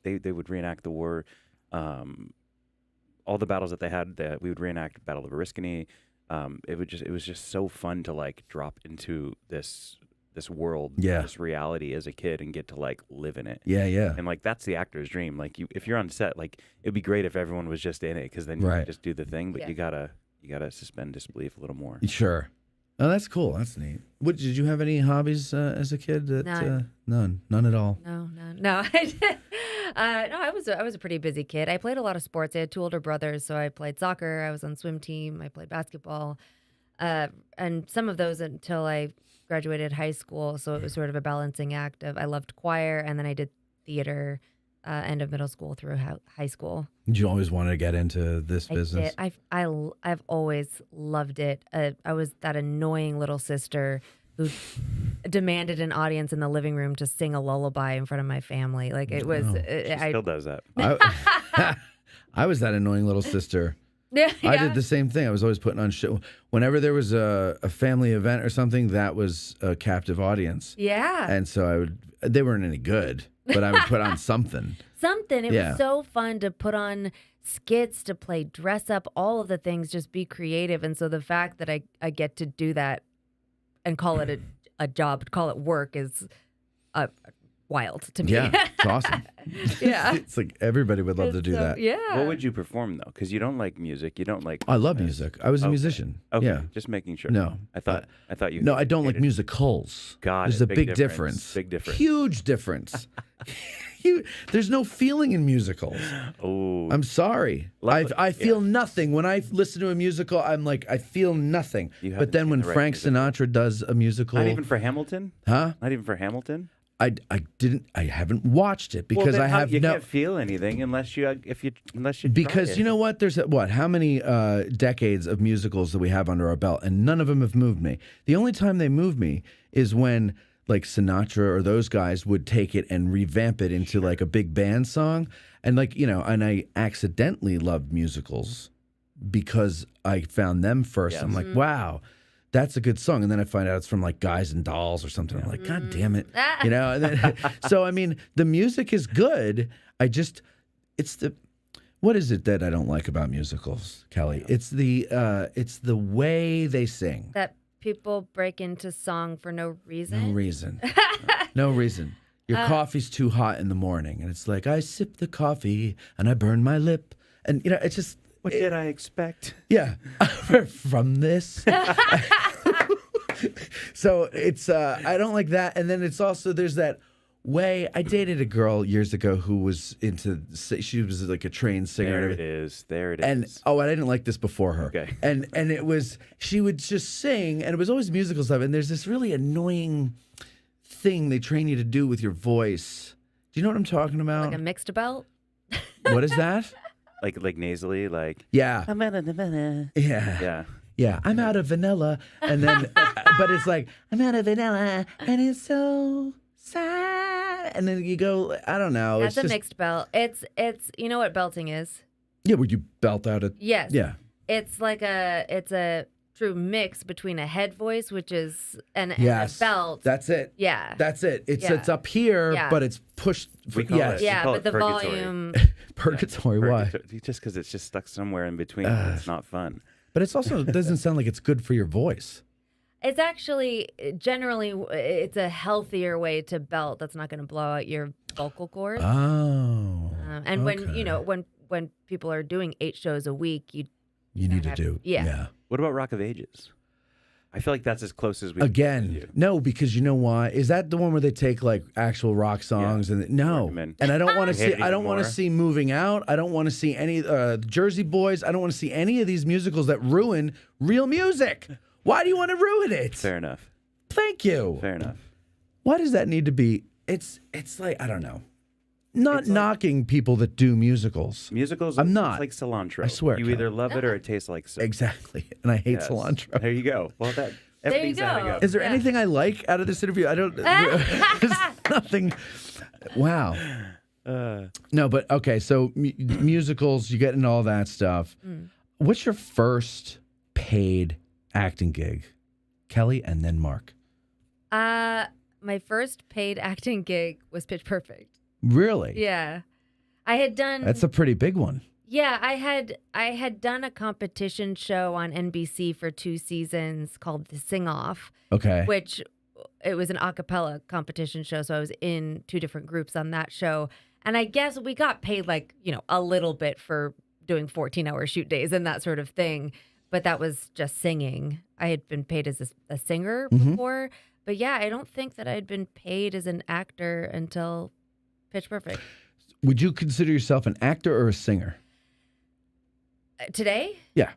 they would reenact the war, all the battles that they had. That we would reenact Battle of Oriskany. It was just so fun to like drop into this world, Yeah. this reality as a kid and get to like live in it. Yeah, yeah. And like that's the actor's dream. Like if you're on set, like it'd be great if everyone was just in it, because then you Right. can just do the thing. But Yeah. you gotta suspend disbelief a little more. Sure. Oh, that's cool. That's neat. What did you have any hobbies as a kid? That, None. None at all. No. I was a pretty busy kid. I played a lot of sports. I had two older brothers, so I played soccer. I was on swim team. I played basketball, and some of those until I graduated high school. So it was sort of a balancing act of I loved choir, and then I did theater end of middle school through high school. Did you always want to get into this business? I've always loved it. I was that annoying little sister who demanded an audience in the living room to sing a lullaby in front of my family. Like it was. She still does that. I was that annoying little sister. Yeah. I did the same thing. I was always putting on show. Whenever there was a family event or something, that was a captive audience. Yeah. And so they weren't any good, but I would put on something. It Yeah. was so fun to put on skits, to play dress up, all of the things, just be creative. And so the fact that I get to do that and call it a job, call it work is wild to me. Yeah, it's awesome. Yeah. It's like everybody would love to do that. Yeah. What would you perform though? Because you don't like music. You don't like. I love music. I was a Okay. musician. Okay, Yeah. just making sure. No. I thought you. No, I don't like hated- musicals. Got There's it. a Big big difference. difference. Big difference. Huge difference. There's no feeling in musicals. Oh, I'm sorry. I feel nothing when I listen to a musical. I'm like, I feel nothing. You But haven't then seen when the right Frank musical. Sinatra does a musical, not even for Hamilton. huh? Not even for Hamilton. I haven't watched it because Well, then I have you no. can't feel anything unless you try Because it. you know what? There's how many decades of musicals that we have under our belt, and none of them have moved me. The only time they move me is when like Sinatra or those guys would take it and revamp it into like a big band song, and and I accidentally loved musicals because I found them first. Yes. I'm like, wow. That's a good song, and then I find out it's from like Guys and Dolls or something. I'm like, God damn it, And then, so I mean, the music is good. What is it that I don't like about musicals, Kelly? It's the way they sing. That people break into song for no reason. No reason. No reason. Your coffee's too hot in the morning, and it's like I sip the coffee and I burn my lip, and it's just. What did I expect? Yeah, from this. So it's I don't like that, and then it's also there's that way. I dated a girl years ago who was she was like a trained singer. There and it everything. is. There it is. And I didn't like this before her. Okay. And it was she would just sing, and it was always musical stuff. And there's this really annoying thing they train you to do with your voice. Do you know what I'm talking about? Like a mixed belt. What is that? like nasally, like Yeah. I'm out of the vanilla. Yeah. Yeah. Yeah. I'm out of vanilla. And then, but it's like, I'm out of vanilla and it's so sad. And then you go, I don't know. That's it's a just, mixed belt. It's you know what belting is? Yeah. Would you belt out a, Yes. yeah. It's like it's a true mix between a head voice, which is and a Yes. belt. That's it. Yeah. That's it. It's Yeah. up here, Yeah. but it's pushed. We call Yes. it- Yeah, call but it the purgatory. volume. Purgatory. Why? Just because it's just stuck somewhere in between. It's not fun. But it's also it doesn't sound like it's good for your voice. It's actually generally it's a healthier way to belt. That's not going to blow out your vocal cords. Oh. And when okay. when people are doing 8 shows a week, you You need to have- do. yeah. What about Rock of Ages? I feel like that's as close as we Again, no, because you know why? Is that the one where they take like actual rock songs and no? Recommend. And I don't want to I hate see. it I don't even want to more. see Moving Out. I don't want to see any Jersey Boys. I don't want to see any of these musicals that ruin real music. Why do you want to ruin it? Fair enough. Thank you. Fair enough. Why does that need to be? It's like I don't know. Not It's like- knocking people that do musicals. Musicals. I'm it's not. like cilantro. I swear, You Kelly. either love it or it tastes like soap. Exactly. And I hate Yes. cilantro. There you go. Well, that you everything's adding go. up. Is there Yeah. anything I like out of this interview? I don't. There's nothing. Wow. No, but okay. So musicals, you get into all that stuff. What's your first paid acting gig, Kelly, and then Mark? My first paid acting gig was Pitch Perfect. Really? Yeah. I had done That's a pretty big one. Yeah, I had done a competition show on NBC for 2 seasons called The Sing Off, Okay. which it was an a cappella competition show, so I was in 2 different groups on that show. And I guess we got paid like, a little bit for doing 14-hour shoot days and that sort of thing, but that was just singing. I had been paid as a singer before, but yeah, I don't think that I had been paid as an actor until Pitch Perfect. Would you consider yourself an actor or a singer? Today? Yeah.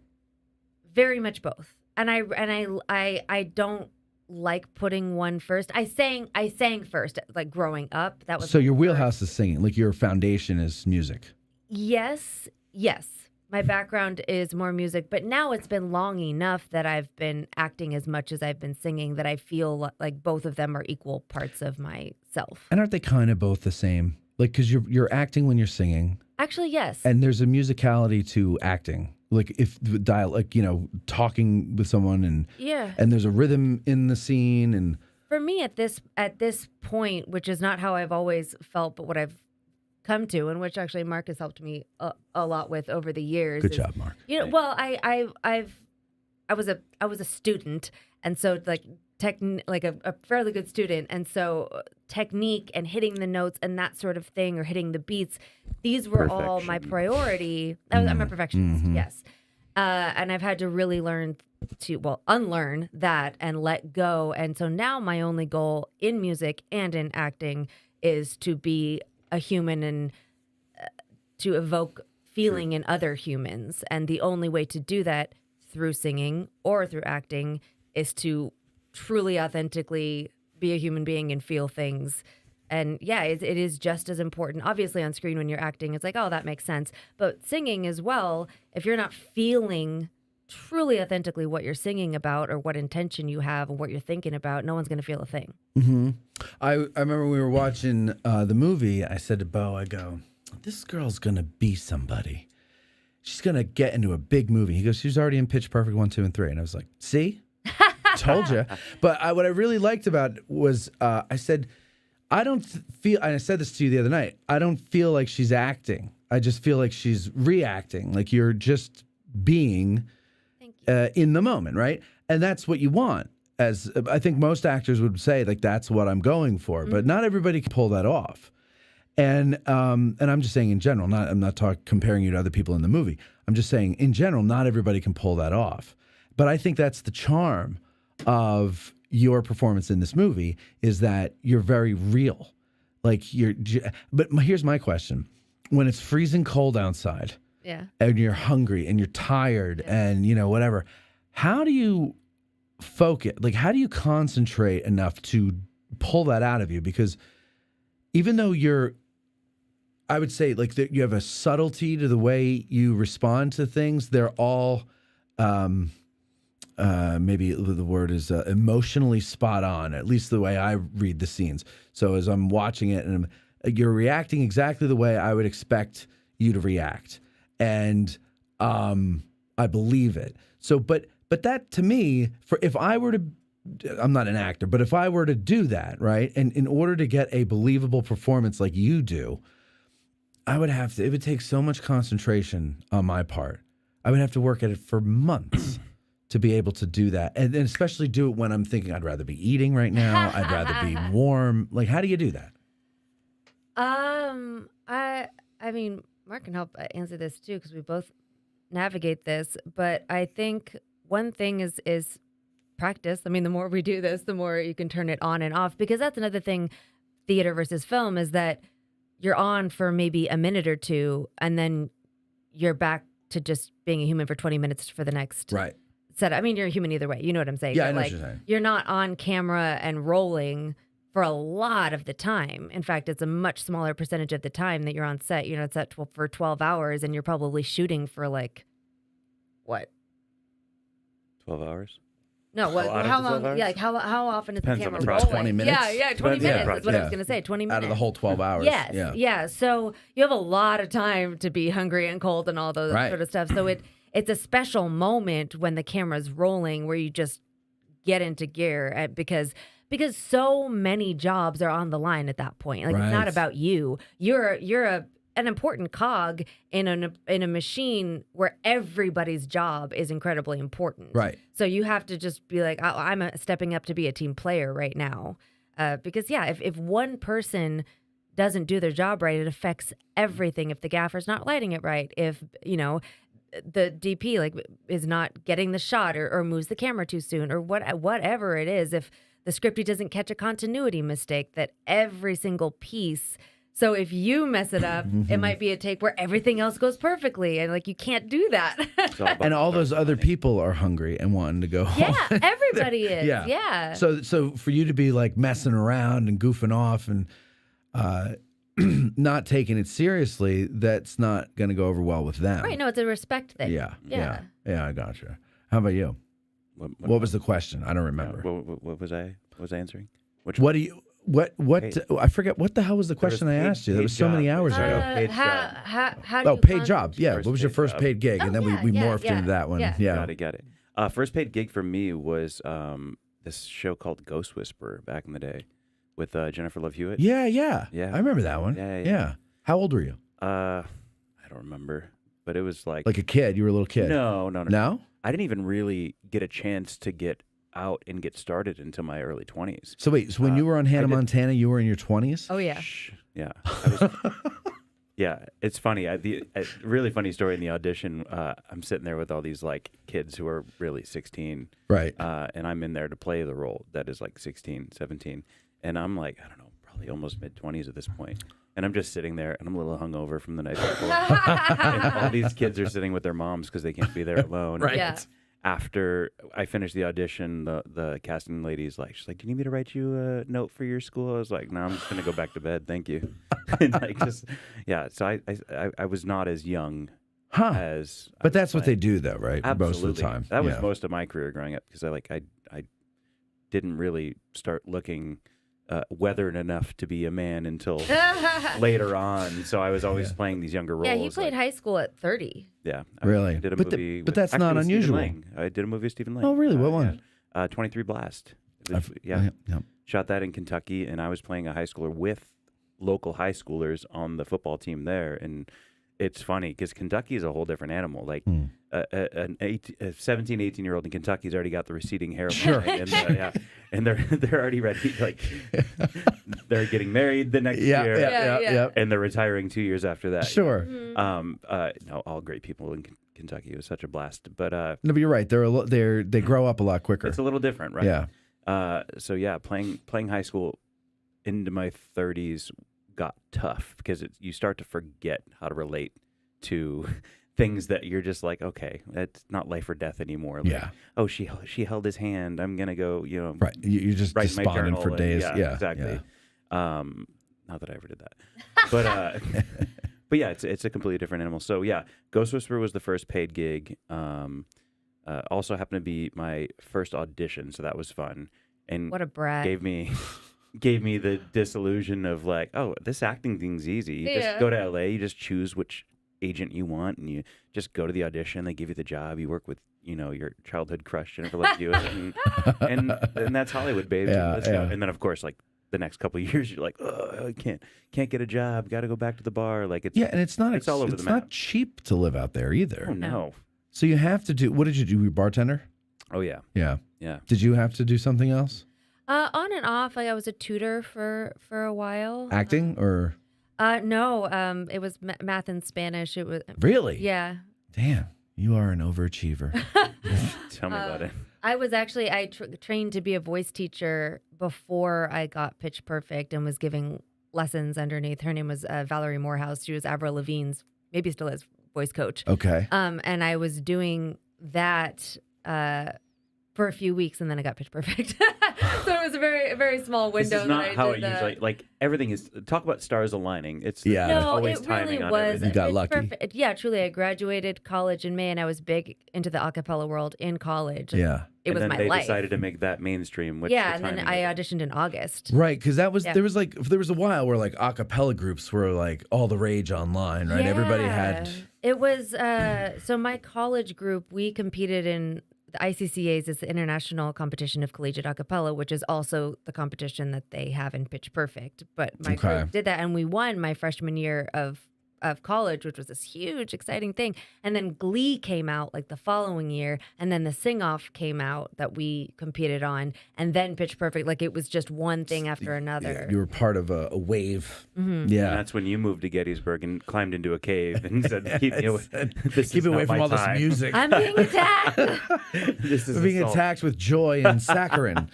Very much both. And I don't like putting one first. I sang first, like growing up. That was So my your first. wheelhouse is singing, like your foundation is music. Yes. My background is more music, but now it's been long enough that I've been acting as much as I've been singing that I feel like both of them are equal parts of myself. And aren't they kind of both the same? Like, because you're acting when you're singing, Actually, yes. and there's a musicality to acting. Like if the dial, like talking with someone, and Yeah. and there's a rhythm in the scene, and For me at this point, which is not how I've always felt, but what I've come to, and which actually Mark has helped me a lot with over the years. good is, job, Mark. Well, I was a student, and so like a fairly good student, and so technique and hitting the notes and that sort of thing, or hitting the beats, these were all my Perfection. priority. I'm a perfectionist, yes, and I've had to really learn to unlearn that and let go. And so now my only goal in music and in acting is to be a human and to evoke feeling in other humans. And the only way to do that through singing or through acting is to truly authentically be a human being and feel things. And yeah, it is just as important. Obviously on screen when you're acting, it's like, oh, that makes sense. But singing as well, if you're not feeling truly authentically what you're singing about or what intention you have and what you're thinking about, no one's going to feel a thing. Mm-hmm. I remember we were watching the movie. I said to Bo, I go, this girl's going to be somebody. She's going to get into a big movie. He goes, she's already in Pitch Perfect 1, 2, and 3. And I was like, see? Told you. But what I really liked about it was I said, I don't feel, and I said this to you the other night, I don't feel like she's acting. I just feel like she's reacting. Like you're just being in the moment, right? And that's what you want. As I think most actors would say, like that's what I'm going for. But not everybody can pull that off. And I'm just saying in general. I'm not comparing you to other people in the movie. I'm just saying in general, not everybody can pull that off. But I think that's the charm of your performance in this movie is that you're very real. Like but here's my question: when it's freezing cold outside. Yeah. And you're hungry and you're tired and whatever, how do you focus? Like, how do you concentrate enough to pull that out of you? Because even though I would say like you have a subtlety to the way you respond to things. They're all maybe the word is emotionally spot on, at least the way I read the scenes. So as I'm watching it and you're reacting exactly the way I would expect you to react. And I believe it. So, but that to me, if I were to, I'm not an actor, but if I were to do that, right, and in order to get a believable performance like you do, I would have to, it would take so much concentration on my part. I would have to work at it for months to be able to do that. And especially do it when I'm thinking I'd rather be eating right now. I'd rather be warm. Like, how do you do that? I mean, Mark can help answer this too, because we both navigate this. But I think one thing is practice. I mean, the more we do this, the more you can turn it on and off, because that's another thing, theater versus film, is that you're on for maybe a minute or two, and then you're back to just being a human for 20 minutes for the next set. I mean, you're a human either way. You know what I'm saying? Yeah, but I know like, what you're saying. You're not on camera and rolling for a lot of the time. In fact, it's a much smaller percentage of the time that you're on set. You're on set for 12 hours, and you're probably shooting for like, what? 12 hours? No, what? Out of How the 12 long? hours? Yeah, like how often is Depends the on camera the rolling? project. 20 minutes? Yeah, 20 Depends on the minutes is what I project. was going to say. 20 minutes Out of the whole 12 hours. Yes, yeah. So you have a lot of time to be hungry and cold and all those sort of stuff. So it's a special moment when the camera's rolling where you just get into gear because so many jobs are on the line at that point. Like it's not about you. You're an important cog in a machine where everybody's job is incredibly important. Right. So you have to just be like, I'm stepping up to be a team player right now. Because if one person doesn't do their job right, it affects everything. If the gaffer's not lighting it right, if, the DP like is not getting the shot or moves the camera too soon or whatever it is, if the scriptie doesn't catch a continuity mistake, that every single piece. So if you mess it up, it might be a take where everything else goes perfectly, and like you can't do that. And all those other people are hungry and wanting to go home. Yeah, everybody is. Yeah. So for you to be like messing around and goofing off and not taking it seriously, that's not going to go over well with them. Right. No, it's a respect thing. Yeah. I gotcha. How about you? What was the question? I don't remember. What was I answering? I forget what the hell was the question I asked you. That was so many hours ago. Paid job. How do you paid job. Yeah. What was your first job. paid gig? And then we morphed into that one. Yeah. Got it. First paid gig for me was this show called Ghost Whisperer back in the day with Jennifer Love Hewitt. Yeah. Yeah. I remember that one. Yeah. How old were you? I don't remember, but it was like a kid. You were a little kid. No. No? I didn't even really get a chance to get out and get started until my early 20s. So wait, when you were on Hannah Montana, you were in your 20s? Oh yeah. Yeah. Yeah, it's funny. A really funny story in the audition. I'm sitting there with all these like kids who are really 16. Right. And I'm in there to play the role that is like 16, 17. And I'm like, I don't know, probably almost mid-20s at this point. And I'm just sitting there, and I'm a little hungover from the night before. And all these kids are sitting with their moms because they can't be there alone. Right. Yeah. After I finished the audition, the casting lady's like, she's like, "Do you need me to write you a note for your school?" I was like, "No, I'm just gonna go back to bed, thank you." And like so I was not as young as. But that's what they do, though, right? Absolutely. Most of the time. That was most of my career growing up because I didn't really start looking weathered enough to be a man until later on. So I was always playing these younger roles. Yeah, he played high school at 30. Yeah. Really? I did a But movie but that's not with Stephen unusual. Lang. I did a movie with Stephen Lang. Oh, really? What one? 23 Blast. Yeah. Shot that in Kentucky, and I was playing a high schooler with local high schoolers on the football team there. And it's funny because Kentucky is a whole different animal. Like a 17, 18-year-old in Kentucky's already got the receding hairline. And they're already ready. Like they're getting married the next year. Yeah. And they're retiring 2 years after that. Sure. No, all great people in Kentucky. It was such a blast. But No, but you're right. They grow up a lot quicker. it's a little different, right? Yeah. So yeah, playing high school into my 30s got tough because you start to forget how to relate to things that you're just like, okay, that's not life or death anymore. Like, Yeah. Oh, she held his hand. I'm gonna go. Right. You're just write my despondent journal for and- days. Yeah, exactly. Yeah. Not that I ever did that. But but yeah, it's a completely different animal. So yeah, Ghost Whisperer was the first paid gig. Also happened to be my first audition, so that was fun. And What a brat. gave me the disillusion of like, oh, this acting thing's easy. You Yeah. just go to LA, you just choose which agent you want, and you just go to the audition. They give you the job. You work with your childhood crush, Jennifer Love Hewitt, and that's Hollywood, babe. Yeah, Let's go. yeah. And then of course, like the next couple of years, you're like, oh, I can't get a job. Got to go back to the bar. Like it's Yeah, and it's not all over it's the map. not cheap to live out there either. Oh no. So you have to do. What did you do? You were a bartender? Oh yeah. Yeah. Yeah. Did you have to do something else? On and off. Like I was a tutor for a while. Acting or No. It was math and Spanish. It was. really? Yeah. Damn, you are an overachiever. Tell me about it. I was actually trained to be a voice teacher before I got Pitch Perfect and was giving lessons underneath. Her name was Valerie Morehouse. She was Avril Lavigne's, maybe still is, voice coach. Okay. And I was doing that for a few weeks, and then I got Pitch Perfect. So it was a very small window. This is not that I how did it usually like everything is. Talk about stars aligning. It's Yeah. there's No, always it timing really on was. everything. You got Pitch lucky. Perfect. Yeah, truly. I graduated college in May, and I was big into the a cappella world in college. And Yeah. it was and then my they life. decided to make that mainstream. Which Yeah, the and then timing I of it. auditioned in August. Right, because that was Yeah. there was a while where like a cappella groups were like all the rage online, right? Everybody had. It was so my college group, we competed in the ICCA's, is the International Competition of Collegiate A Cappella, which is also the competition that they have in Pitch Perfect. But my Okay. group did that, and we won my freshman year of college, which was this huge, exciting thing. And then Glee came out like the following year, and then the Sing Off came out that we competed on, and then Pitch Perfect. Like it was just one thing after another. You were part of a wave. And Yeah. that's when you moved to Gettysburg and climbed into a cave and said, "Keep me away, this Keep is away not from my all this time. music. I'm being attacked. This is We're being assault." attacked with joy and saccharin.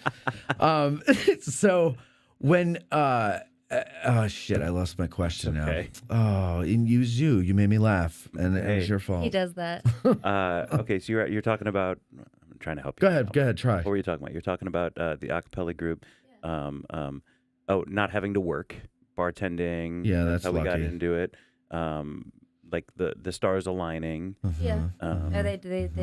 So when oh shit, I lost my question okay. now. Oh, and you made me laugh, and it was Hey. your fault. He does that. Okay, so you're talking about. I'm trying to help Go you. ahead, try. What were you talking about? You're talking about the a cappella group. Not having to work, bartending. Yeah, that's how we got lucky. into it. Like the stars aligning. Yeah. Um, They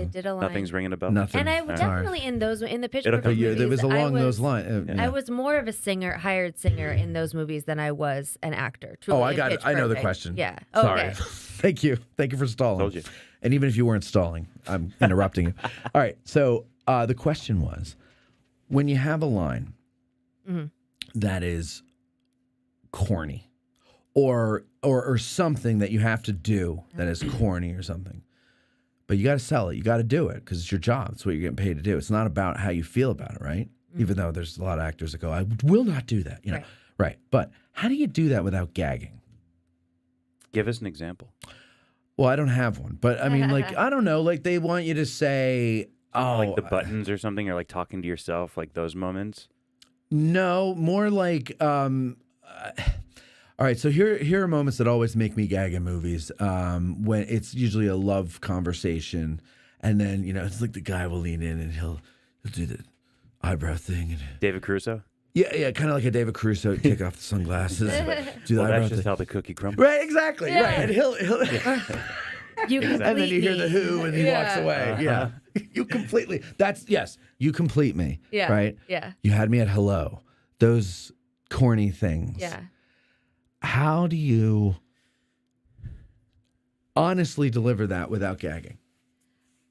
did a line. Nothing's ringing a bell. Nothing. And I was Sorry. definitely in the Pitch It'll Perfect come- movies. It was along those lines. Yeah. I was more of a hired singer in those movies than I was an actor. Truly Oh, I in got it. Pitch I know the Perfect. question. Yeah. Sorry. Okay. Thank you for stalling. Told you. And even if you weren't stalling, I'm interrupting you. All right. So the question was, when you have a line that is corny, or something that you have to do that is corny or something, but you got to sell it. You got to do it because it's your job. It's what you're getting paid to do. It's not about how you feel about it, right? Even though there's a lot of actors that go, I will not do that. You know, right? But how do you do that without gagging? Give us an example. Well, I don't have one, but I mean, like, I don't know, like they want you to say, oh, Like the buttons or something, or like talking to yourself, like those moments. no, more like, all right, so here are moments that always make me gag in movies. When it's usually a love conversation, and then it's like the guy will lean in and he'll do the eyebrow thing, and David Caruso. yeah, kind of like a David Caruso, take off the sunglasses, do the Well, eyebrow that's just thing. how the cookie crumbles. Right, exactly, right, and he'll You and then you hear the complete me. who, and he walks away. Yeah, you completely. You complete me. Yeah. Right. Yeah. You had me at hello. Those corny things. Yeah. How do you honestly deliver that without gagging?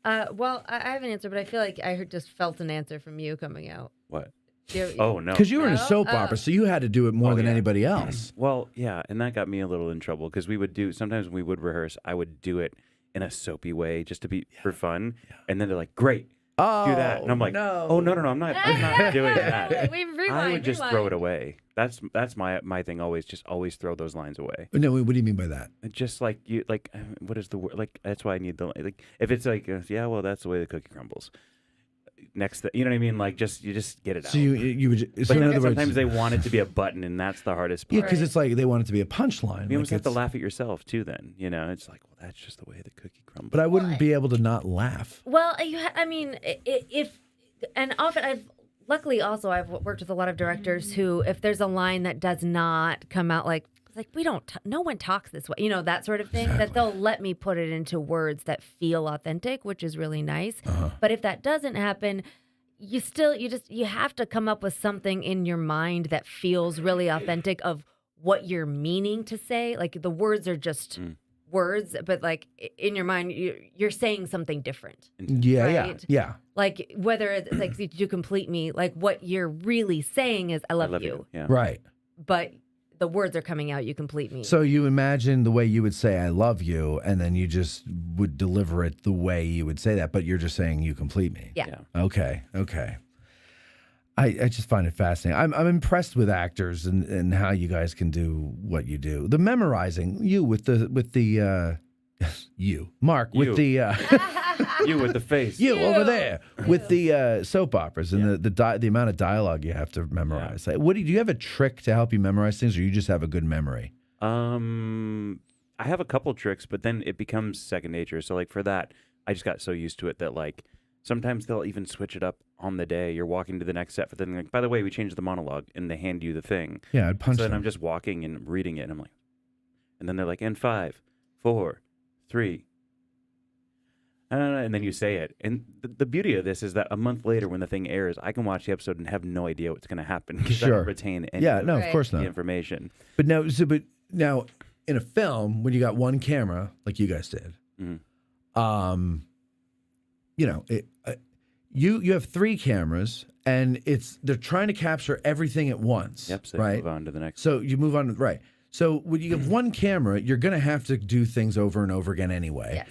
Well, I have an answer, but I feel like I just felt an answer from you coming out. What? You- Oh no. Because you were in a No? soap opera, so you had to do it more Oh, than yeah. anybody else. Well, yeah, and that got me a little in trouble because we would do sometimes when we would rehearse, I would do it in a soapy way just to be for fun, and then they're like, "Great, Oh, do that," and I'm like, no. "Oh no, I'm not doing that." We I would just throw it rewind. away. That's my thing. Always throw those lines away. No, what do you mean by that? Just like you, like what is the word? Like that's why I need the like. If it's like yeah, well, that's the way the cookie crumbles. Next, you know what I mean? Like you just get it out. So you would. But So in then other sometimes words, they want it to be a button, and that's the hardest part. yeah, because it's like they want it to be a punchline. You almost like have to it's- laugh at yourself too. Then it's like, well, that's just the way the cookie crumbles. But I wouldn't be able to not laugh. Well, I mean, if and often luckily also I've worked with a lot of directors who, if there's a line that does not come out like like, no one talks this way, that sort of thing, that they'll let me put it into words that feel authentic, which is really nice. But if that doesn't happen, you have to come up with something in your mind that feels really authentic of what you're meaning to say. Like the words are just words, but like in your mind, you're saying something different. Yeah, right? yeah. Like whether it's like you complete me, like what you're really saying is I love you. Yeah. Right. But the words are coming out, you complete me. So you imagine the way you would say I love you, and then you just would deliver it the way you would say that, but you're just saying you complete me. Yeah. Okay. I just find it fascinating. I'm impressed with actors and how you guys can do what you do. The memorizing, you with the you, Mark, with the You with the face. you over there with the soap operas and the amount of dialogue you have to memorize. Like, do you have a trick to help you memorize things, or you just have a good memory? I have a couple tricks, but then it becomes second nature. So like for that, I just got so used to it that like sometimes they'll even switch it up on the day. You're walking to the next set for the thing. Like, by the way, we changed the monologue, and they hand you the thing. Yeah, I'd punch So then them. I'm just walking and reading it, and I'm like, and then they're like, and 5, 4, 3. And then you say it. And the beauty of this is that a month later, when the thing airs, I can watch the episode and have no idea what's going to happen because I don't retain any of course the not. information. But now in a film, when you got one camera, like you guys did, you have 3 cameras, and they're trying to capture everything at once. Yep. So right. move on to the next. So you move on. Right. So when you have one camera, you're going to have to do things over and over again anyway. Yes.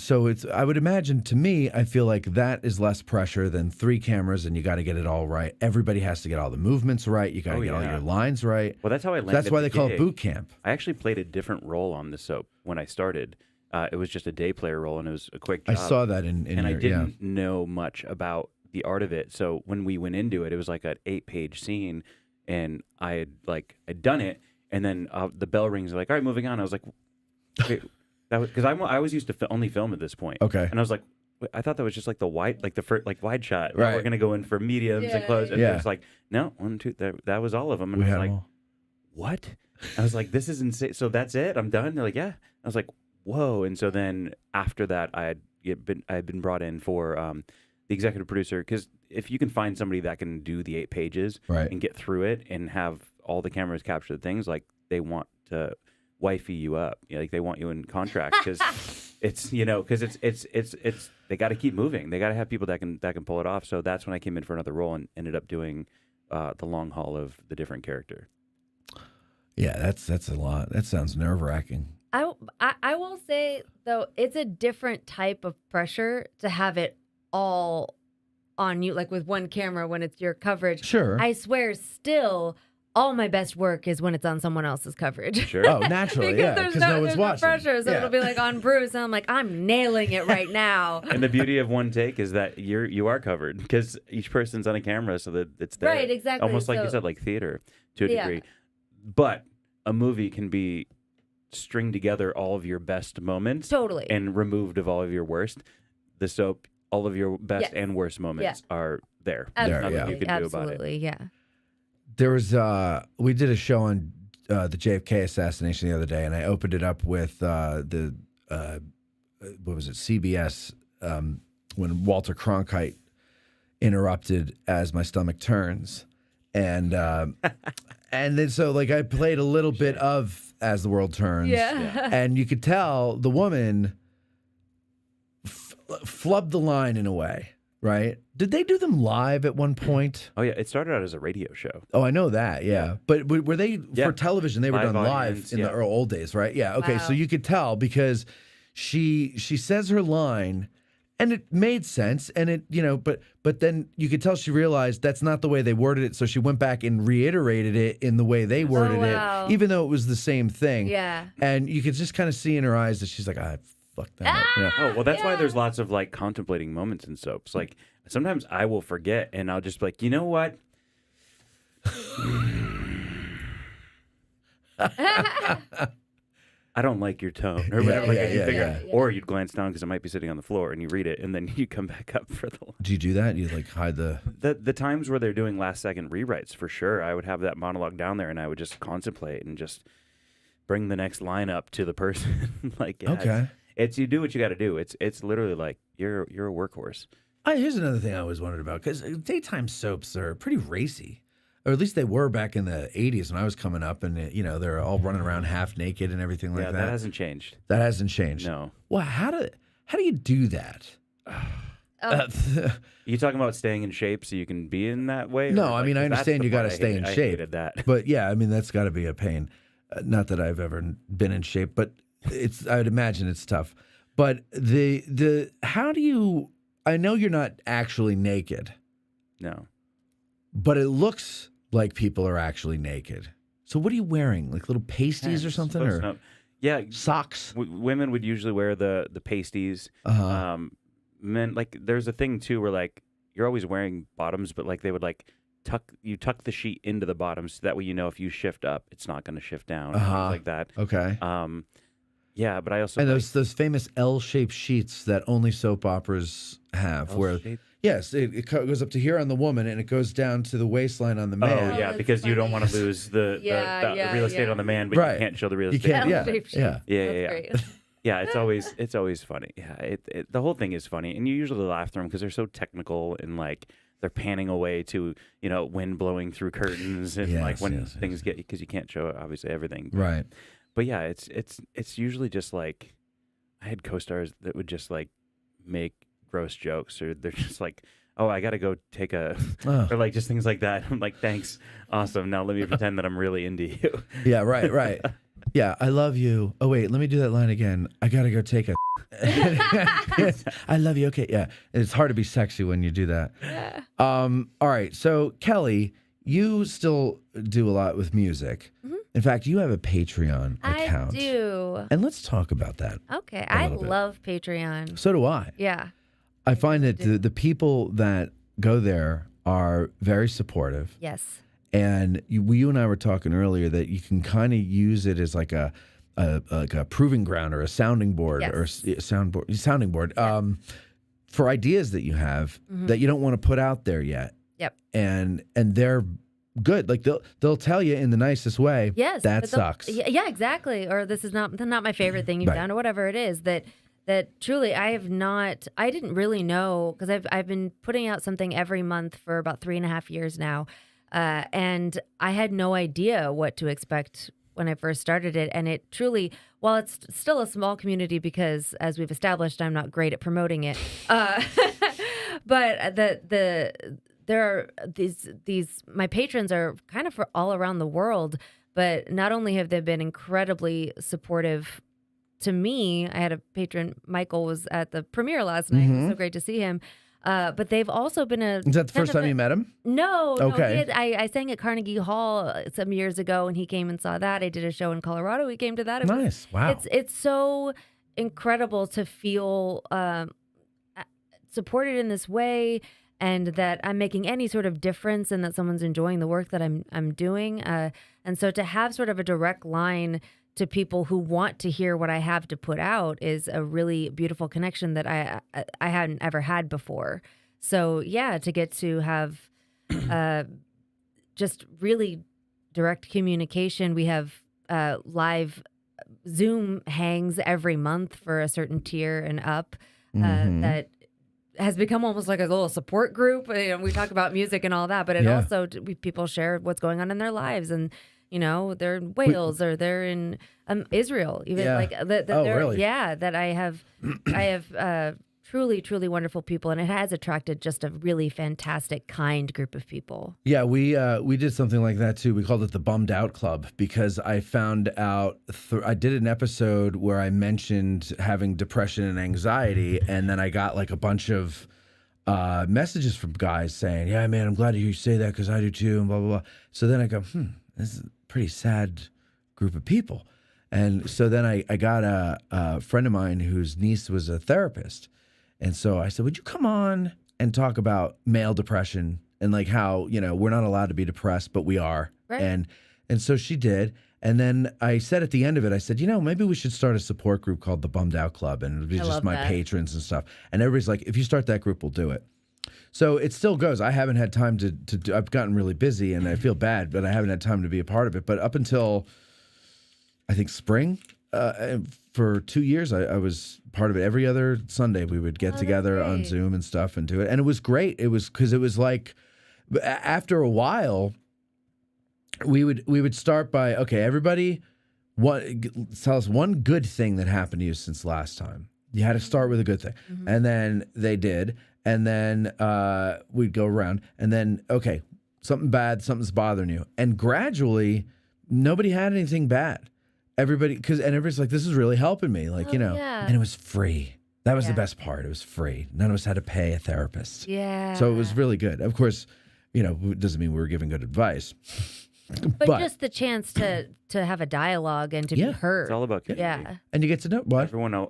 So I would imagine, to me, I feel like that is less pressure than 3 cameras, and you got to get it all right. Everybody has to get all the movements right. You got to get all your lines right. Well, that's how I landed. That's why they call it boot camp. I actually played a different role on the soap when I started. It was just a day player role, and it was a quick job. I saw that in I didn't know much about the art of it. So when we went into it, it was like an 8-page scene, and I'd done it, and then the bell rings. Like, all right, moving on. I was like, wait. That was because I was used to only film at this point. Okay. And I was like, I thought that was just like the wide, like the first, like wide shot. Right. We're gonna go in for mediums and close. And it's like, no, 1, 2. That was all of them. And I was like, what? I was like, this is insane. So that's it. I'm done. They're like, yeah. I was like, whoa. And so then after that, I had been brought in for the executive producer, because if you can find somebody that can do the 8 pages and get through it and have all the cameras capture the things, like they want to wifey you up, like they want you in contract, because it's because it's they got to keep moving. They got to have people that can pull it off. So that's when I came in for another role and ended up doing the long haul of the different character. Yeah, that's a lot. That sounds nerve-wracking. I will say, though, it's a different type of pressure to have it all on you, like with one camera when it's your coverage. Sure. I swear, still, all my best work is when it's on someone else's coverage. Sure. Oh, naturally, because because no one's watching. No pressure, so it'll be like on Bruce, and I'm like, I'm nailing it right now. And the beauty of one take is that you are covered, because each person's on a camera, so that it's there. Right, exactly. Almost like you said, like theater to a degree. But a movie can be string together all of your best moments, totally, and removed of all of your worst. The soap, all of your best and worst moments are there. Absolutely. Nothing you can do about it. Yeah. There was we did a show on the JFK assassination the other day, and I opened it up with what was it, CBS, when Walter Cronkite interrupted As My Stomach Turns, and then so like I played a little bit of As the World Turns, and you could tell the woman flubbed the line in a way. Right? Did they do them live at one point? Oh yeah, it started out as a radio show. Oh, I know that. Yeah, but were they for television? They were done live in the old days, right? Yeah. Okay, so you could tell because she says her line, and it made sense, and it but then you could tell she realized that's not the way they worded it, so she went back and reiterated it in the way they worded it, even though it was the same thing. Yeah. And you could just kind of see in her eyes that she's like, fuck that up. Oh, well, that's why there's lots of like contemplating moments in soaps. Like sometimes I will forget, and I'll just be like, you know what? I don't like your tone, or whatever. Or you'd glance down because it might be sitting on the floor, and you read it, and then you come back up for the line. Do you do that? You like hide the times where they're doing last second rewrites, for sure. I would have that monologue down there, and I would just contemplate and just bring the next line up to the person. Like, yeah, Okay. it's you do what you got to do. It's literally like you're a workhorse. Here's another thing I always wondered about, because daytime soaps are pretty racy, or at least they were back in the 80s when I was coming up, and they're all running around half naked and everything like Yeah, that. that hasn't changed. That hasn't changed. No. Well, how do you do that? You talking about staying in shape so you can be in that way? No, Or, I like, mean, I 'cause that's understand the you got to part stay in I shape. hated that. But yeah, I mean, that's got to be a pain. Not that I've ever been in shape, but I would imagine it's tough. But how do you? I know you're not actually naked, No. but it looks like people are actually naked. So what are you wearing? Like little pasties or It's something, supposed or to- Yeah, socks? women would usually wear the pasties. Uh-huh. Men, like, there's a thing too where like you're always wearing bottoms, but like they would like tuck the sheet into the bottoms so that way if you shift up, it's not going to shift down. Things like that. Okay. Yeah, but I also And like those famous L-shaped sheets that only soap operas have, where L-shape? yes, it goes up to here on the woman and it goes down to the waistline on the Oh man. yeah, that's because you don't funny. want to lose the real estate on the man, but Right. you can't show the real You estate. can't. Yeah, L-shaped sheet. yeah. Yeah. That's great. Yeah, it's always funny. Yeah, the whole thing is funny, and you usually laugh through them because they're so technical and like they're panning away to wind blowing through curtains and like Yes, when yes, things get because you can't show obviously everything. Right. But yeah, it's usually just like I had co-stars that would just like make gross jokes, or they're just like, oh, I got to go take a, or like just things like that. I'm like, thanks, awesome. Now let me pretend that I'm really into you. Yeah, right. Yeah, I love you. Oh, wait, let me do that line again. I got to go take a. I love you. Okay, yeah. It's hard to be sexy when you do that. All right, so Kelley, you still do a lot with music. Mm-hmm. In fact, you have a Patreon account. I do. And let's talk about that. Okay, A I little bit. love Patreon. So do I. Yeah. I find that the people that go there are very supportive. Yes. And you and I were talking earlier that you can kind of use it as like a proving ground or a sounding board or sounding board for ideas that you have that you don't want to put out there yet. Yep. And they're good. Like they'll tell you in the nicest way. Yes. That but sucks. Yeah, exactly. Or this is not my favorite thing you've Right. done, or whatever it is that truly I didn't really know, because I've been putting out something every month for about 3.5 years now. And I had no idea what to expect when I first started it. And it truly, while it's still a small community, because as we've established, I'm not great at promoting it. But there are these my patrons are kind of all around the world, but not only have they been incredibly supportive to me. I had a patron, Michael, was at the premiere last night. It was so great to see him. But they've also been Is that the first time you met him? No. Okay. I sang at Carnegie Hall some years ago, and he came and saw that. I did a show in Colorado. He came to that. It was- Nice. Wow. It's so incredible to feel supported in this way, and that I'm making any sort of difference, and that someone's enjoying the work that I'm doing. And so to have sort of a direct line to people who want to hear what I have to put out is a really beautiful connection that I hadn't ever had before. So yeah, to get to have just really direct communication. We have live Zoom hangs every month for a certain tier and up that has become almost like a little support group. We talk about music and all that, but it also people share what's going on in their lives, and they're in Wales or they're in Israel, even really? Yeah, that I have truly, truly wonderful people, and it has attracted just a really fantastic, kind group of people. Yeah, we did something like that too. We called it the Bummed Out Club, because I found out I did an episode where I mentioned having depression and anxiety, and then I got like a bunch of messages from guys saying, "Yeah, man, I'm glad to hear you say that because I do too," and blah blah blah. So then I go, this is a pretty sad group of people. And so then I got a friend of mine whose niece was a therapist. And so I said, would you come on and talk about male depression and like how, we're not allowed to be depressed, but we are. Right. And so she did. And then I said at the end of it, I said, maybe we should start a support group called the Bummed Out Club. And it'll be just my patrons and stuff. And everybody's like, if you start that group, we'll do it. So it still goes. I haven't had time to do, I've gotten really busy and I feel bad, but I haven't had time to be a part of it. But up until I think spring. For 2 years, I was part of it. Every other Sunday, we would get that's together on great. Zoom and stuff and do it. And it was great. It was because it was like, after a while, we would start by, okay, everybody, tell us one good thing that happened to you since last time. You had to start with a good thing. And then they did. And then we'd go around. And then, okay, something bad, something's bothering you. And gradually, nobody had anything bad. Everybody's like, this is really helping me. Like, yeah. and it was free. That was the Yeah. best part. It was free. None of us had to pay a therapist. Yeah. So it was really good. Of course, it doesn't mean we were giving good advice. But just the chance to have a dialogue and to be Yeah. heard. It's all about community. Yeah. and you get to know what?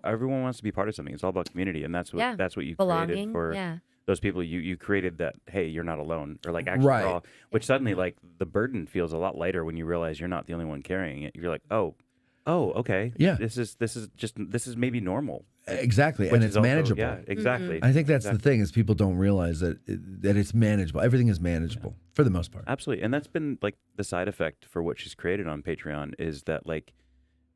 Everyone wants to be part of something. It's all about community, and that's what Yeah. you created Belonging. for Yeah. those people. You created that. Hey, you're not alone, or like actually, Right. we're all, which suddenly like the burden feels a lot lighter when you realize you're not the only one carrying it. You're like, oh, okay, Yeah. This is maybe normal, Exactly. which And is it's also- manageable. Yeah, exactly. I think that's the thing is people don't realize that it's manageable. Everything is manageable for the most part. Absolutely. And that's been like the side effect for what she's created on Patreon is that like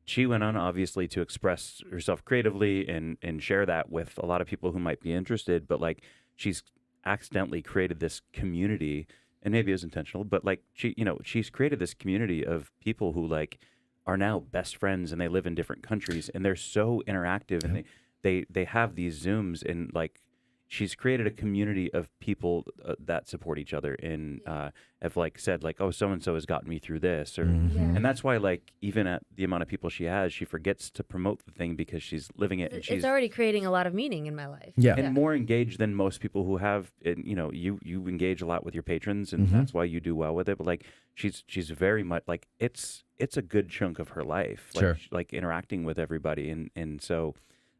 she went on obviously to express herself creatively and share that with a lot of people who might be interested, but like she's accidentally created this community, and maybe it was intentional, but like she's created this community of people who like are now best friends, and they live in different countries, and they're so interactive, and they have these Zooms, and like she's created a community of people that support each other and have like said like, oh, so and so has gotten me through this, or and that's why like even at the amount of people she has, she forgets to promote the thing because she's living it, and she's It's already creating a lot of meaning in my life. Yeah. and more engaged than most people who have. And, you engage a lot with your patrons, and that's why you do well with it. But like she's very much like it's a good chunk of her life, like, Sure. like interacting with everybody, and so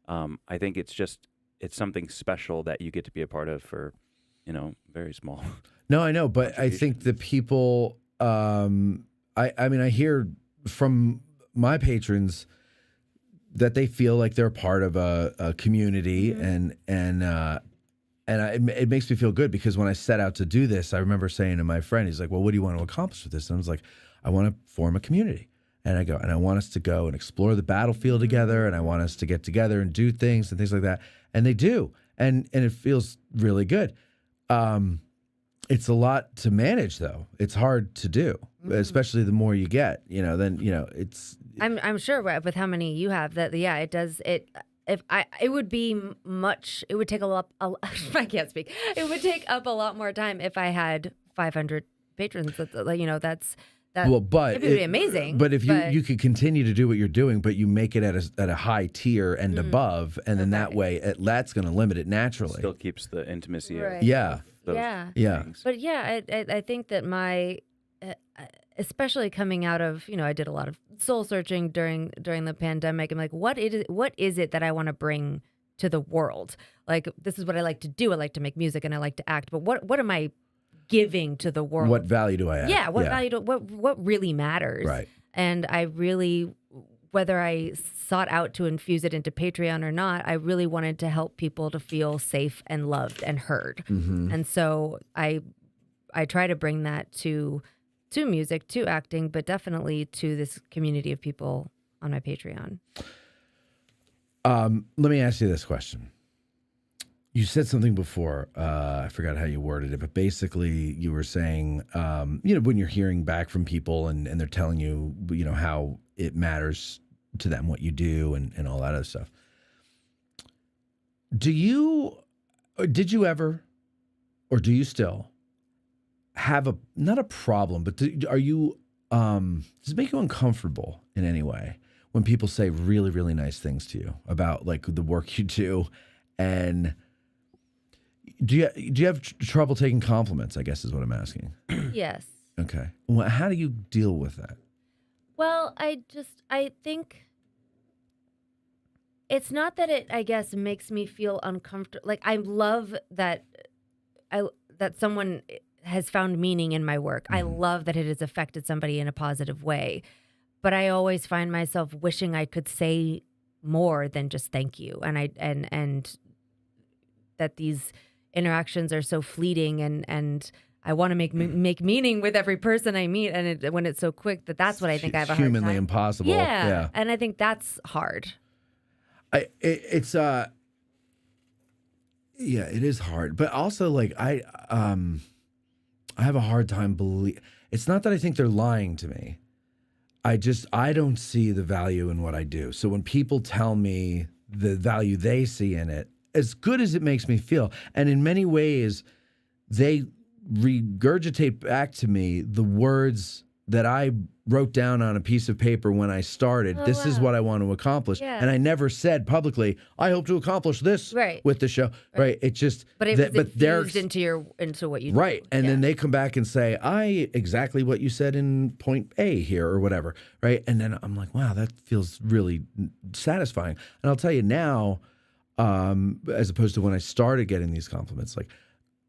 I think it's something special that you get to be a part of for very small. No, I know, but I think the people, I mean, I hear from my patrons that they feel like they're part of a community, and it makes me feel good because when I set out to do this, I remember saying to my friend, he's like, well, what do you want to accomplish with this? And I was like, I want to form a community. And I want us to go and explore the battlefield together, and I want us to get together and do things and things like that. And they do. And it feels really good. It's a lot to manage, though. It's hard to do, especially the more you get. Then it's. I'm sure with how many you have that. Yeah, it does. It would be much. It would take I can't speak. It would take up a lot more time if I had 500 patrons. That's. But it would be amazing. But if you could continue to do what you're doing, but you make it at a high tier and above, and then that way that's going to limit it naturally. Still keeps the intimacy. Right. Of Yeah. those Yeah. things. But yeah, I think that especially coming out of, I did a lot of soul searching during the pandemic. I'm like, what is it that I want to bring to the world? Like, this is what I like to do. I like to make music and I like to act. But what am I giving to the world? What value do I add? Yeah, what really matters? Right. And I really, whether I sought out to infuse it into Patreon or not, I really wanted to help people to feel safe and loved and heard. And so I try to bring that to music, to acting, but definitely to this community of people on my Patreon. Let me ask you this question. You said something before. I forgot how you worded it, but basically you were saying, when you're hearing back from people and they're telling you, how it matters to them what you do and all that other stuff. Did you ever, or do you still have not a problem, but are you, does it make you uncomfortable in any way when people say really, really nice things to you about like the work you do? And do you have trouble taking compliments, I guess is what I'm asking. Yes. Okay. Well, how do you deal with that? Well, I think it's not that it, I guess, makes me feel uncomfortable. Like, I love that someone has found meaning in my work. I love that it has affected somebody in a positive way. But I always find myself wishing I could say more than just thank you. And that these interactions are so fleeting, and I want to make meaning with every person I meet, and when it's so quick, that's what I think I have a hard humanly time. impossible. Yeah, and I think that's hard. It is hard, but also like I have a hard time it's not that I think they're lying to me. I don't see the value in what I do. So when people tell me the value they see in it, as good as it makes me feel, and in many ways, they regurgitate back to me the words that I wrote down on a piece of paper when I started. This is what I want to accomplish. Yeah. And I never said publicly, I hope to accomplish this with the show. Right. It just, but it was infused into what you do. Right. And then they come back and say, exactly what you said in point A here or whatever. Right. And then I'm like, wow, that feels really satisfying. And I'll tell you now, as opposed to when I started getting these compliments, like,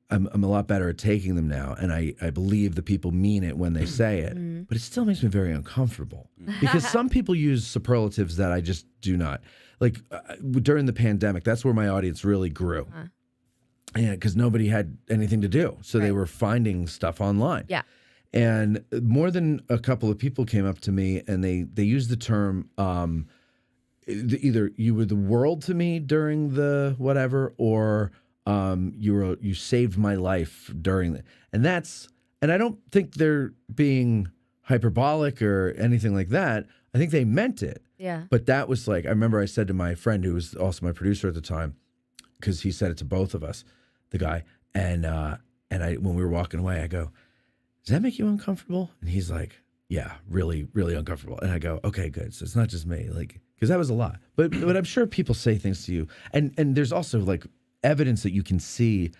I'm a lot better at taking them now, and I believe the people mean it when they say it, but it still makes me very uncomfortable because some people use superlatives that I just do not. Like during the pandemic, that's where my audience really grew. Yeah, because nobody had anything to do, so they were finding stuff online. Yeah. And more than a couple of people came up to me, and they used the term either you were the world to me during the whatever, or you saved my life during the, and I don't think they're being hyperbolic or anything like that. I think they meant it. Yeah. But that was like, I remember I said to my friend who was also my producer at the time, because he said it to both of us, the guy, and when we were walking away, I go, does that make you uncomfortable? And he's like, yeah, really, really uncomfortable. And I go, okay, good. So it's not just me, like, because that was a lot. But I'm sure people say things to you, and there's also like evidence that you can see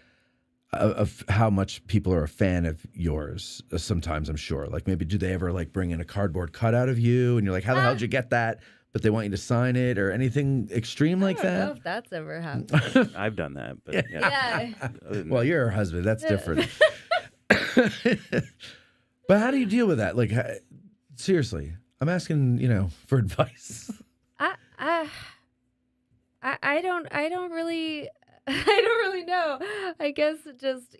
of how much people are a fan of yours. Sometimes I'm sure, like maybe do they ever like bring in a cardboard cutout of you, and you're like, how the hell did you get that? But they want you to sign it or anything extreme like that. I don't know if that's ever happened. I've done that, but yeah. Well, you're her husband. That's different. But how do you deal with that? Like, seriously, I'm asking, for advice. I don't really know. I guess just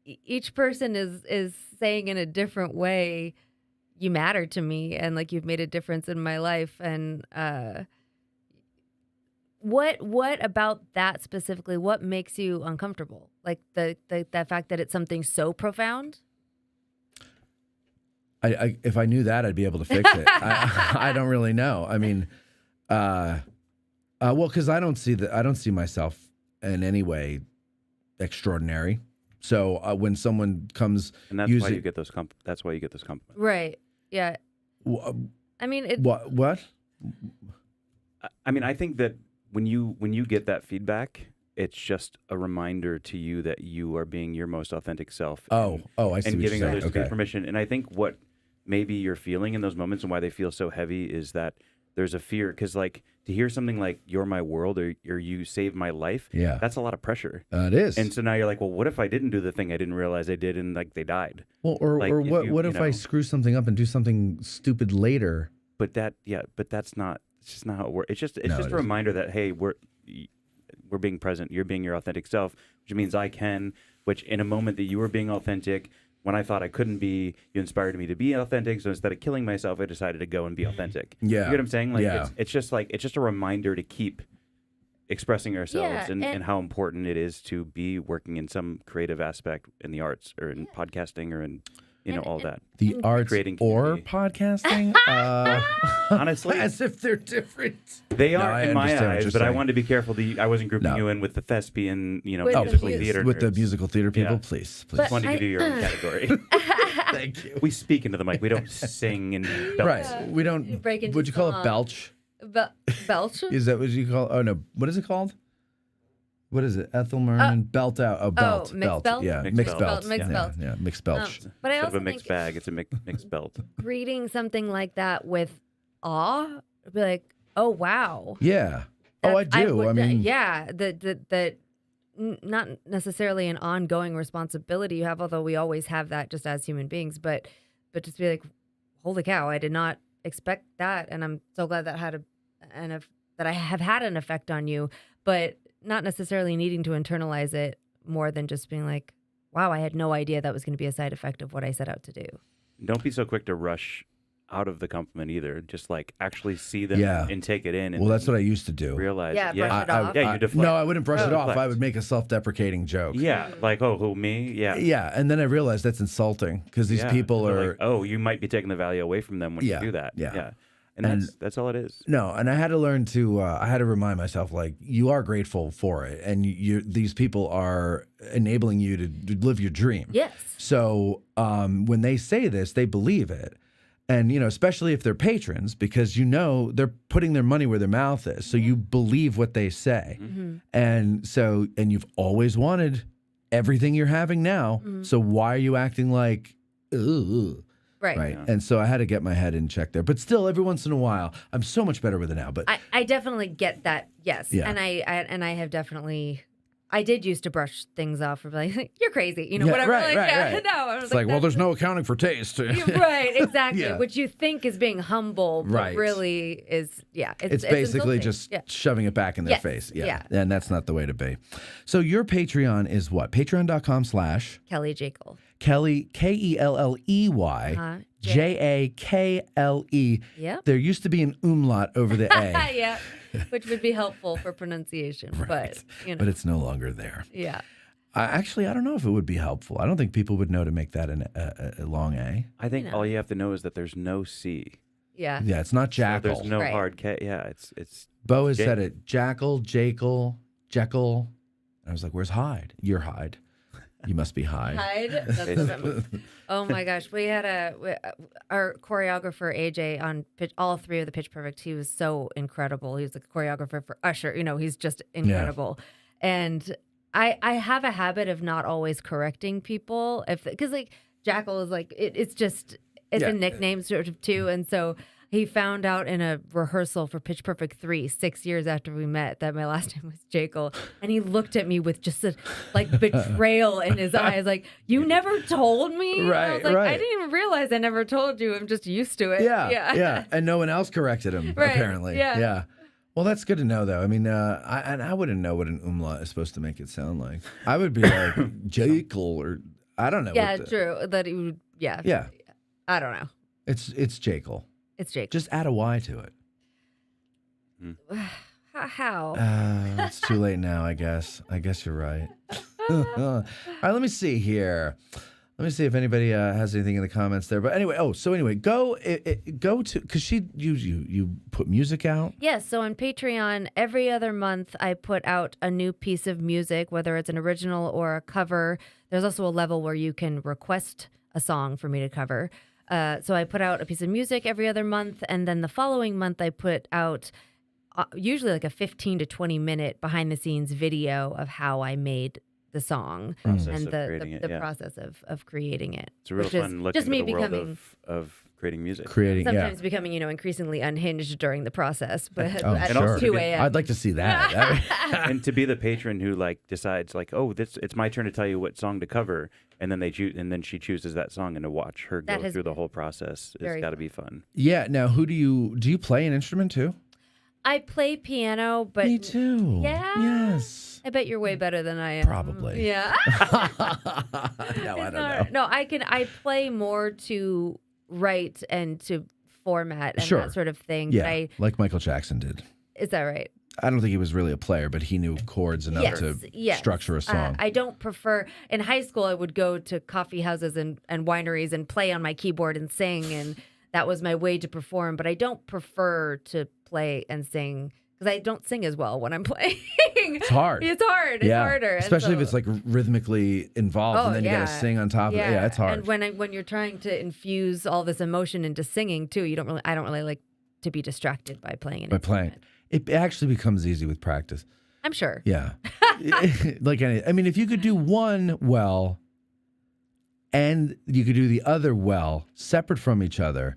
each person is saying in a different way, you matter to me, and like you've made a difference in my life. And what about that specifically? What makes you uncomfortable? Like the fact that it's something so profound? If I knew that, I'd be able to fix it. I don't really know. I mean, well, because I don't see myself in any way extraordinary. So when someone comes, and that's why you get those that's why you get those compliments. Right. Yeah. I mean, what? I mean, I think that when you get that feedback, it's just a reminder to you that you are being your most authentic self. I see. And giving what others you're saying. permission. And I think what maybe you're feeling in those moments and why they feel so heavy is that there's a fear, because like to hear something like "you're my world" or "you saved my life," that's a lot of pressure. It is. And so now you're like, well, what if I didn't do the thing I didn't realize I did, and like they died? Well, or what if I screw something up and do something stupid later? But that's not. It's just not how it works. It's just a reminder that hey, we're being present. You're being your authentic self, which means I can. Which in a moment that you were being authentic, when I thought I couldn't be, you inspired me to be authentic. So instead of killing myself, I decided to go and be authentic. Yeah. You get what I'm saying? Like it's just a reminder to keep expressing ourselves and how important it is to be working in some creative aspect in the arts or in podcasting or in all that. The arts creating or community. podcasting? Honestly, as if they're different. They are in my eyes, but I saying. wanted to be careful. I wasn't grouping you in with the thespian, With musical the theater with the nerds. musical theater people, Yeah. please. Just wanted to give you your own category. Thank you. We speak into the mic. We don't sing and belt. Right. We don't. You break into Would you call song. it belch? Belch? Is that what you call? Oh no. What is it called? What is it? Ethel Merman belt out. Oh, belt. mixed belt? Yeah, Mixed mixed belt. belt. Mixed yeah, belt. Yeah, mixed belch. But I Instead also of a mixed think bag, it's a mixed belt. reading something like that with awe, be like, oh wow. Yeah. Oh, I do. I mean, yeah, that not necessarily an ongoing responsibility you have, although we always have that just as human beings, but just be like, holy cow, I did not expect that, and I'm so glad that that I have had an effect on you, but not necessarily needing to internalize it more than just being like, wow, I had no idea that was going to be a side effect of what I set out to do. Don't be so quick to rush out of the compliment either. Just like actually see them Yeah. and take it in. And Well, that's what I used to do. realize. Yeah, it. brush it off. Yeah, you deflect. No, I wouldn't brush it off. Deflect. I would make a self-deprecating joke. Yeah, like, oh, who, me? Yeah. Yeah, and then I realized that's insulting because these Yeah. people They're are. like, oh, you might be taking the value away from them when Yeah, you do that. yeah. And that's all it is. No, and I had to learn to. I had to remind myself, like, you are grateful for it, and these people are enabling you to live your dream. Yes. So when they say this, they believe it, and especially if they're patrons, because they're putting their money where their mouth is. So you believe what they say, and you've always wanted everything you're having now. So why are you acting like, ugh? Right. Yeah. And so I had to get my head in check there. But still, every once in a while, I'm so much better with it now. But I definitely get that. Yes. Yeah. And I have definitely. I did used to brush things off or be like, you're crazy, Yeah, whatever. right, like, right, yeah, right. no. I was it's like, well, that's- there's no accounting for taste. right, exactly. Yeah. Which you think is being humble, but Right. really is, It's basically insulting. just Yeah. shoving it back in their Yes, face. Yeah. yeah. And that's not the way to be. So your Patreon is what? Patreon.com/ Kelley Jakle. Kelley, Kelley, Jakle. Yep. There used to be an umlaut over the A. Yeah. Which would be helpful for pronunciation. But, But it's no longer there. yeah. Actually, I don't know if it would be helpful. I don't think people would know to make that a long A. I think all you have to know is that there's no C. Yeah. Yeah, it's not So Jackal. there's no Right. hard K. Yeah, it's. Bo has Ja- said it. Jackal, Jakle, Jekyll. And I was like, where's Hyde? You're Hyde. You must be Hyde. Hyde. That's oh my gosh, we had our choreographer AJ on all three of the Pitch Perfect. He was so incredible. He was the choreographer for Usher. He's just incredible. And I have a habit of not always correcting people because like Jackal is like it's Yeah. a nickname sort of too, and so. He found out in a rehearsal for Pitch Perfect 3, 6 years after we met, that my last name was Jakle. And he looked at me with just a betrayal in his eyes, like, you never told me? And I was like, I didn't even realize I never told you. I'm just used to it. Yeah. And no one else corrected him, Right, apparently. yeah. Well, that's good to know, though. I mean, I wouldn't know what an umlaut is supposed to make it sound like. I would be like, Jekyll, or I don't know. Yeah, true. That he would, Yeah. I don't know. It's Jekyll. It's Jake. Just add a Y to it. How? It's too late now, I guess. I guess you're right. All right, let me see here. Let me see if anybody has anything in the comments there. But anyway, go to because you put music out. Yes, so on Patreon, every other month I put out a new piece of music, whether it's an original or a cover. There's also a level where you can request a song for me to cover. So I put out a piece of music every other month, and then the following month I put out usually like a 15 to 20 minute behind the scenes video of how I made the song Process and of the creating it, process of creating it. It's a real which is fun looking just me into the world becoming of creating music. sometimes becoming increasingly unhinged during the process, but Oh, at sure. 2 a.m. I'd like to see that. And to be the patron who decides it's my turn to tell you what song to cover, and then she chooses that song, and to watch her go through the whole process, it's got to be fun. Yeah. Now, do you play an instrument too? I play piano, but Me too. Yeah. Yes. I bet you're way better than I am. Probably. Yeah. No, I don't know. No, I play more to write and to format and Sure. that sort of thing. Yeah, like Michael Jackson did. Is that right? I don't think he was really a player, but he knew chords enough to structure a song. I don't prefer. In high school, I would go to coffee houses and wineries and play on my keyboard and sing, and that was my way to perform. But I don't prefer to play and sing because I don't sing as well when I'm playing. It's hard. It's hard. It's harder, and especially so- if it's like rhythmically involved, and then you got to sing on top of it. Yeah, it's hard. And when you're trying to infuse all this emotion into singing too, I don't really like to be distracted by playing. It actually becomes easy with practice. I'm sure. Yeah. If you could do one well and you could do the other well, separate from each other,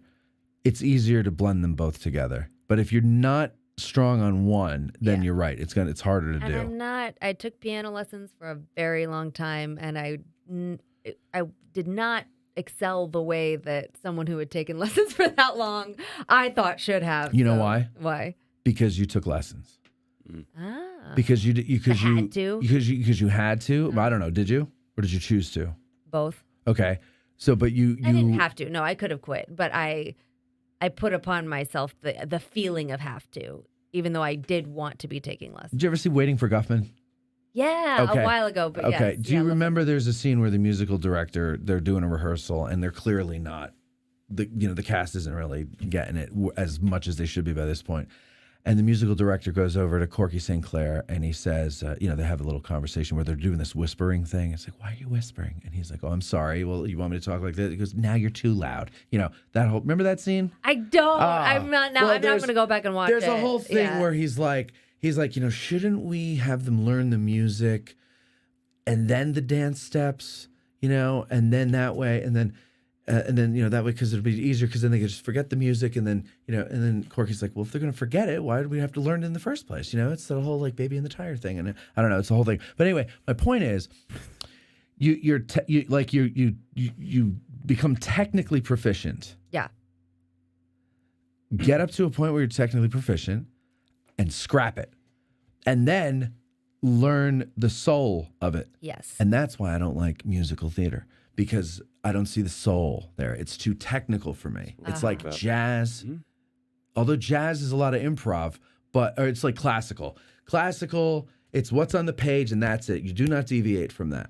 it's easier to blend them both together. But if you're not strong on one, then you're right. It's harder to And do. I'm not. I took piano lessons for a very long time, and I did not excel the way that someone who had taken lessons for that long I thought should have. You know why? Why? Because you took lessons. Ah. Because you had to? Because you had to. I don't know. Did you? or did you choose to? Both. Okay. So, but you I didn't have to. No, I could have quit, but I put upon myself the feeling of have to, even though I did want to be taking lessons. Did you ever see Waiting for Guffman? Yeah, Okay. a while ago, but Okay. yes. Do you remember there's a scene where the musical director, they're doing a rehearsal and they're clearly not, the cast isn't really getting it as much as they should be by this point. And the musical director goes over to Corky St. Clair and he says, they have a little conversation where they're doing this whispering thing. It's like, why are you whispering? And he's like, oh, I'm sorry. Well, you want me to talk like this? He goes, now you're too loud. Remember that scene? I don't. I'm not now. Well, I'm not going to go back and watch There's it. a whole thing where he's like, shouldn't we have them learn the music and then the dance steps, and then that way, and then that way, because it'll be easier, because then they can just forget the music, and then Corky's like, well, if they're going to forget it, why do we have to learn it in the first place? It's the whole like baby in the tire thing, and I don't know, it's the whole thing. But anyway, my point is, you become technically proficient. Yeah. Get up to a point where you're technically proficient, and scrap it, and then learn the soul of it. Yes. And that's why I don't like musical theater, because I don't see the soul there. It's too technical for me. It's like jazz. Mm-hmm. Although jazz is a lot of improv, or it's like classical. Classical, it's what's on the page and that's it. You do not deviate from that.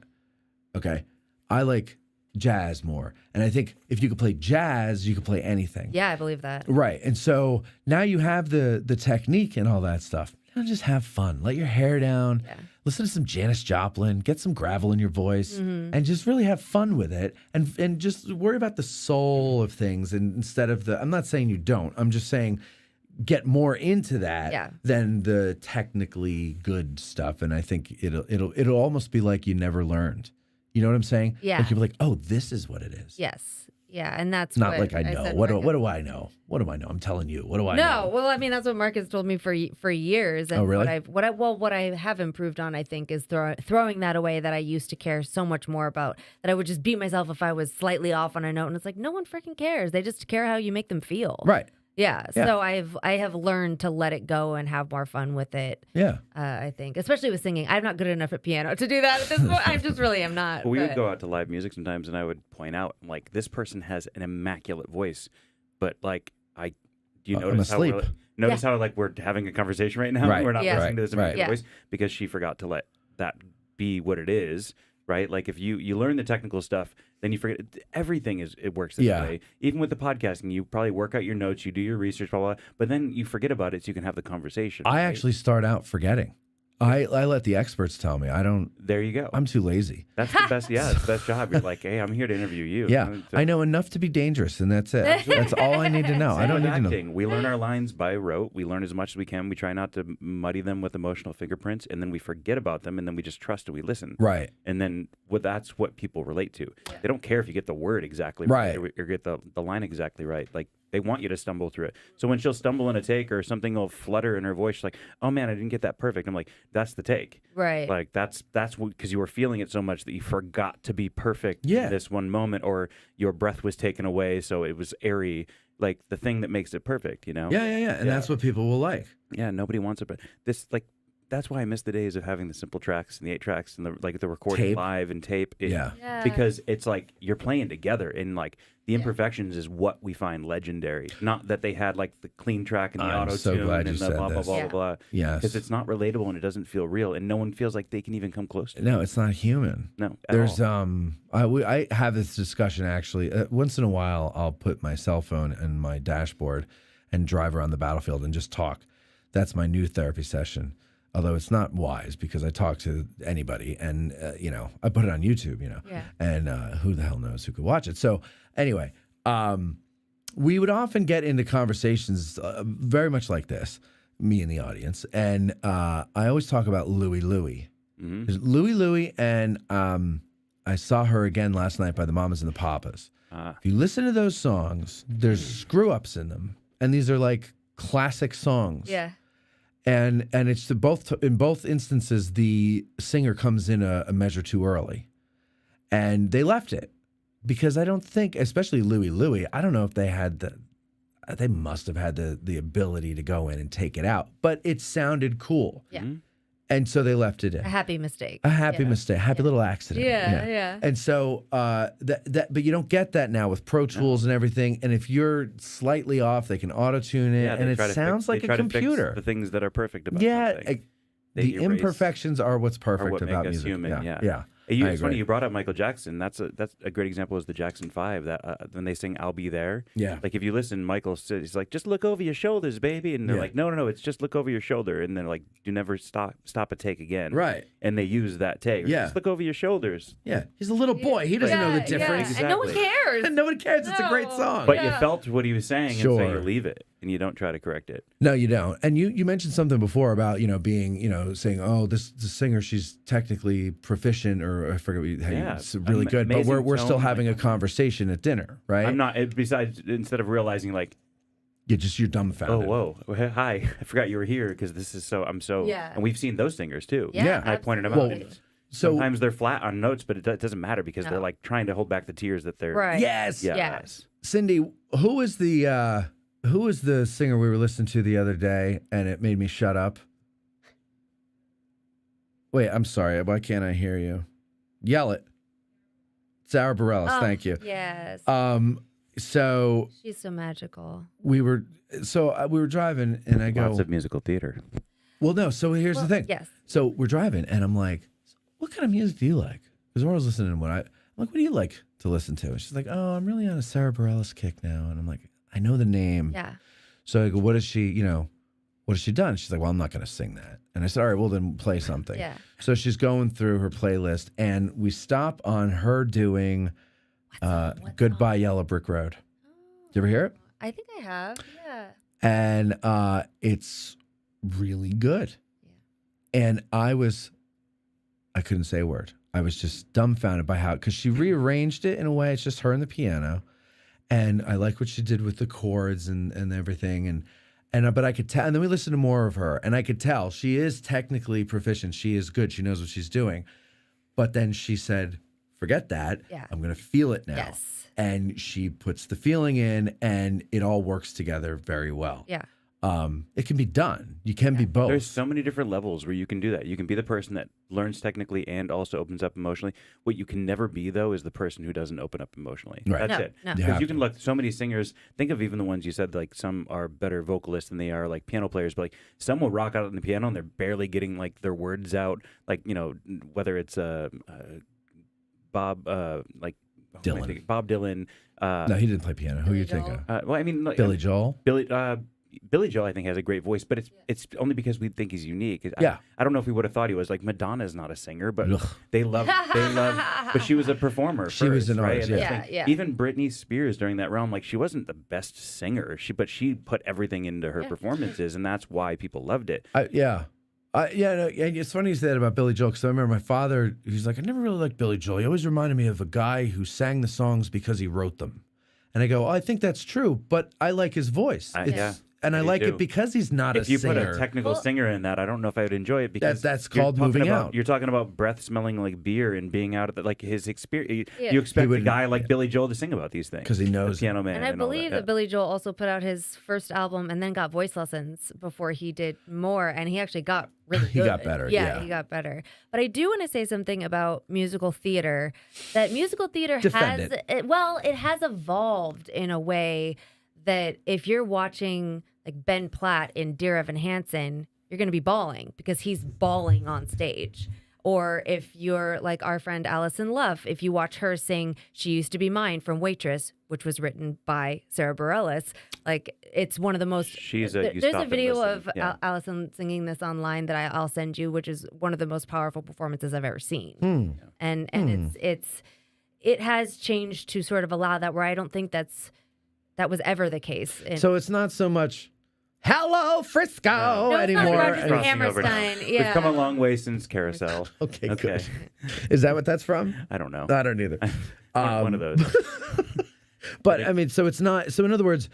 Okay? I like jazz more. And I think if you could play jazz, you could play anything. Yeah, I believe that. Right. And so now you have the technique and all that stuff. Just have fun. Let your hair down. Yeah. Listen to some Janis Joplin. Get some gravel in your voice, and just really have fun with it. And just worry about the soul of things. And instead of I'm not saying you don't. I'm just saying get more into that than the technically good stuff. And I think it'll almost be like you never learned. You know what I'm saying? Yeah. Like you'll be like, oh, this is what it is. Yes. Yeah, and that's not what like I know. What do I know? What do I know? I'm telling you. What do I know? No, well, I mean that's what Mark has told me for years. And oh, really? What I have improved on, I think, is throwing that away that I used to care so much more about. That I would just beat myself if I was slightly off on a note, and it's like no one freaking cares. They just care how you make them feel. Right. Yeah. So I have learned to let it go and have more fun with it. Yeah. I think, especially with singing, I'm not good enough at piano to do that at this point. I just really am not. Well, we would go out to live music sometimes, and I would point out, like, this person has an immaculate voice, but like, do you notice how we're having a conversation right now? Right. We're not listening to this immaculate Yeah. voice because she forgot to let that be what it is. Right, like if you learn the technical stuff, then you forget everything. It works this way. Even with the podcasting, you probably work out your notes, you do your research, blah blah, but then you forget about it, so you can have the conversation. I actually start out forgetting. I let the experts tell me. I don't. There you go. I'm too lazy. That's the best. Yeah, it's the best job. You're like, hey, I'm here to interview you. Yeah, I know enough to be dangerous, and that's it. That's all I need to know. I don't need to know. We learn our lines by rote. We learn as much as we can. We try not to muddy them with emotional fingerprints, and then we forget about them, and then we just trust it. We listen. Right. And then that's what people relate to. They don't care if you get the word exactly right or get the line exactly right. Like, they want you to stumble through it. So when she'll stumble in a take or something will flutter in her voice, she's like, oh man, I didn't get that perfect. I'm like, that's the take. Right. Like that's because you were feeling it so much that you forgot to be perfect in this one moment, or your breath was taken away, so it was airy. Like the thing that makes it perfect, Yeah. And that's what people will like. Yeah, nobody wants it, but that's why I miss the days of having the simple tracks and the 8 tracks and the recording tape. live and tape. Yeah. Because it's like you're playing together, and like the imperfections is what we find legendary. Not that they had like the clean track and the auto tune and the blah blah blah blah. Yes. Because it's not relatable and it doesn't feel real, and no one feels like they can even come close to it. No, it's not human. No. There's I have this discussion actually. Once in a while, I'll put my cell phone in my dashboard and drive around the battlefield and just talk. That's my new therapy session. Although it's not wise because I talk to anybody, and I put it on YouTube, and who the hell knows who could watch it. So anyway, we would often get into conversations very much like this, me and the audience, and I always talk about Louie Louie. Mm-hmm. There's Louie Louie, and I saw her again last night by the Mamas and the Papas. If you listen to those songs, there's screw ups in them, and these are like classic songs. Yeah. And it's in both instances, the singer comes in a measure too early, and they left it because I don't think, especially Louie Louie, I don't know if they had they must have had the ability to go in and take it out, but it sounded cool. Yeah. Mm-hmm. And so they left it in. A happy mistake. A happy mistake, happy little accident. Yeah. And so but you don't get that now with Pro Tools and everything. And if you're slightly off, they can auto tune it, and it sounds like a computer. The things that are perfect about something. The imperfections are what's perfect what about make us music. human. Yeah. It's funny you brought up Michael Jackson. That's a great example is the Jackson 5. That when they sing "I'll Be There." Yeah. Like if you listen, Michael says he's like, "Just look over your shoulders, baby," and they're like, "No, it's just look over your shoulder." And they're like, "Do never stop a take again." Right. And they use that take. Yeah. Just look over your shoulders. Yeah. He's a little boy. He doesn't know the difference. Exactly. And no one cares. And nobody cares. It's a great song. But you felt what he was saying, and so Sure. you leave it and you don't try to correct it. No, you don't. And you mentioned something before about, being, saying, oh, this singer, she's technically proficient, or I forget how it's really good, but we're still having a conversation at dinner, right? I'm not, besides, instead of realizing like, you're dumbfounded. oh, whoa, hi, I forgot you were here because this is and we've seen those singers too. Yeah. And I pointed them absolutely. out. So Sometimes they're flat on notes, but it doesn't matter because they're like trying to hold back the tears that they're. Right. yes. Yes. Cindy, who is the singer we were listening to the other day and it made me shut up? Wait, I'm sorry. Why can't I hear you? Yell it. Sarah Bareilles, thank you. Yes. So She's so magical. we were driving and I go, Lots of musical theater. well, no. So here's the thing. Yes. So we're driving and I'm like, what kind of music do you like? Because Laura's listening to I'm like, what do you like to listen to? And she's like, oh, I'm really on a Sarah Bareilles kick now. And I'm like, I know the name. Yeah. So I go, what has she done? She's like, well, I'm not going to sing that. And I said, all right, well, then play something. Yeah. So she's going through her playlist, and we stop on her doing Goodbye Yellow Brick Road. Did you ever hear it? I think I have. Yeah. And it's really good. Yeah. And I couldn't say a word. I was just dumbfounded by because she rearranged it in a way. It's just her and the piano. And I like what she did with the chords and everything. But I could tell, and then we listened to more of her, and I could tell she is technically proficient. She is good. She knows what she's doing. But then she said, forget that. Yeah. I'm going to feel it now. Yes. And she puts the feeling in, and it all works together very well. Yeah. It can be done. You can be both. There's so many different levels where you can do that. You can be the person that learns technically and also opens up emotionally. What you can never be, though, is the person who doesn't open up emotionally. Right. That's it. No. Because you can look, so many singers, think of even the ones you said, like some are better vocalists than they are like piano players, but like some will rock out on the piano and they're barely getting like their words out. Like, whether it's Bob, Dylan. Bob Dylan. No, he didn't play piano. Who Billy you think Joel. of? Well, I mean, like, Billy Joel? Billy Joel, I think, has a great voice, but it's only because we think he's unique. Yeah. I don't know if we would have thought he was. Like, Madonna's not a singer, but Ugh. they love, but she was a performer. She was an right? artist, And yeah. I think Yeah. Even Britney Spears during that realm, like, she wasn't the best singer, but she put everything into her performances, and that's why people loved it. It's funny you say that about Billy Joel, because I remember my father, he's like, I never really liked Billy Joel. He always reminded me of a guy who sang the songs because he wrote them. And I go, I think that's true, but I like his voice. And I Me like too. it because he's not a If you singer. put a technical singer in that, I don't know if I would enjoy it because that's you're called talking moving about, out. You're talking about breath smelling like beer and being out at like his experience. Yeah. You expect He a would- guy like Billy Joel to sing about these things 'Cause he knows the piano man. And I all believe that. that Billy Joel also put out his first album and then got voice lessons before he did more, and he actually got really good. He got better, yeah. He got better. But I do want to say something about musical theater. That musical theater Defend it has evolved in a way that if you're watching like Ben Platt in Dear Evan Hansen, you're going to be bawling because he's bawling on stage. Or if you're like our friend Allison Luff, if you watch her sing She Used to Be Mine from Waitress, which was written by Sarah Bareilles, like it's one of the most... You There's stop a and video listen. of Yeah. Allison singing this online that I'll send you, which is one of the most powerful performances I've ever seen. And it has changed to sort of allow that, where I don't think that was ever the case. So it's not so much, hello, Frisco, No, it's not anymore. Rodgers and Crossing over now. Hammerstein. Yeah. We've come a long way since Carousel. Okay, good. Is that what that's from? I don't know. I don't either. One of those. But I mean, so it's not. So in other words,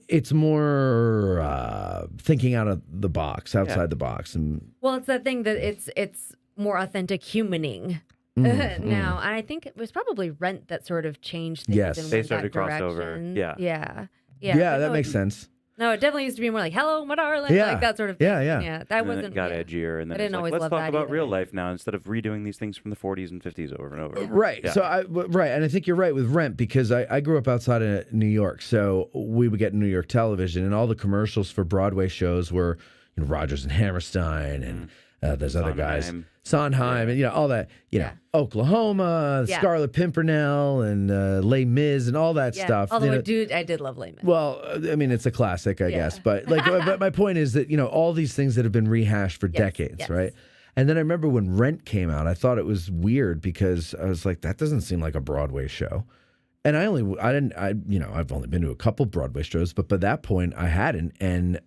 it's more thinking out of the box, outside the box, and Well, it's that thing that it's more authentic humaning now, and I think it was probably Rent that sort of changed things. Yes. and They went started that crossover. direction. Yeah. yeah. yeah, But that no, makes sense. No, it definitely used to be more like "Hello, my darling," Yeah. like that sort of thing. Yeah. That And then wasn't. it got yeah. edgier, and then I it's didn't like, always let's love talk that about either. real life now instead of redoing these things from the 40s and 50s over and over. Right. Yeah. So and I think you're right with Rent because I grew up outside of New York, so we would get New York television, and all the commercials for Broadway shows were Rodgers and Hammerstein and there's other guys, Sondheim. Sondheim, and all that, Yeah. Oklahoma, Yeah. Scarlet Pimpernel, and Les Mis, and all that Yeah. stuff. Although I did love Les Mis. Well, I mean, it's a classic, I guess. But but my point is that all these things that have been rehashed for decades, yes. right? And then I remember when Rent came out, I thought it was weird because I was like, that doesn't seem like a Broadway show. And I've only been to a couple Broadway shows, but by that point I hadn't. And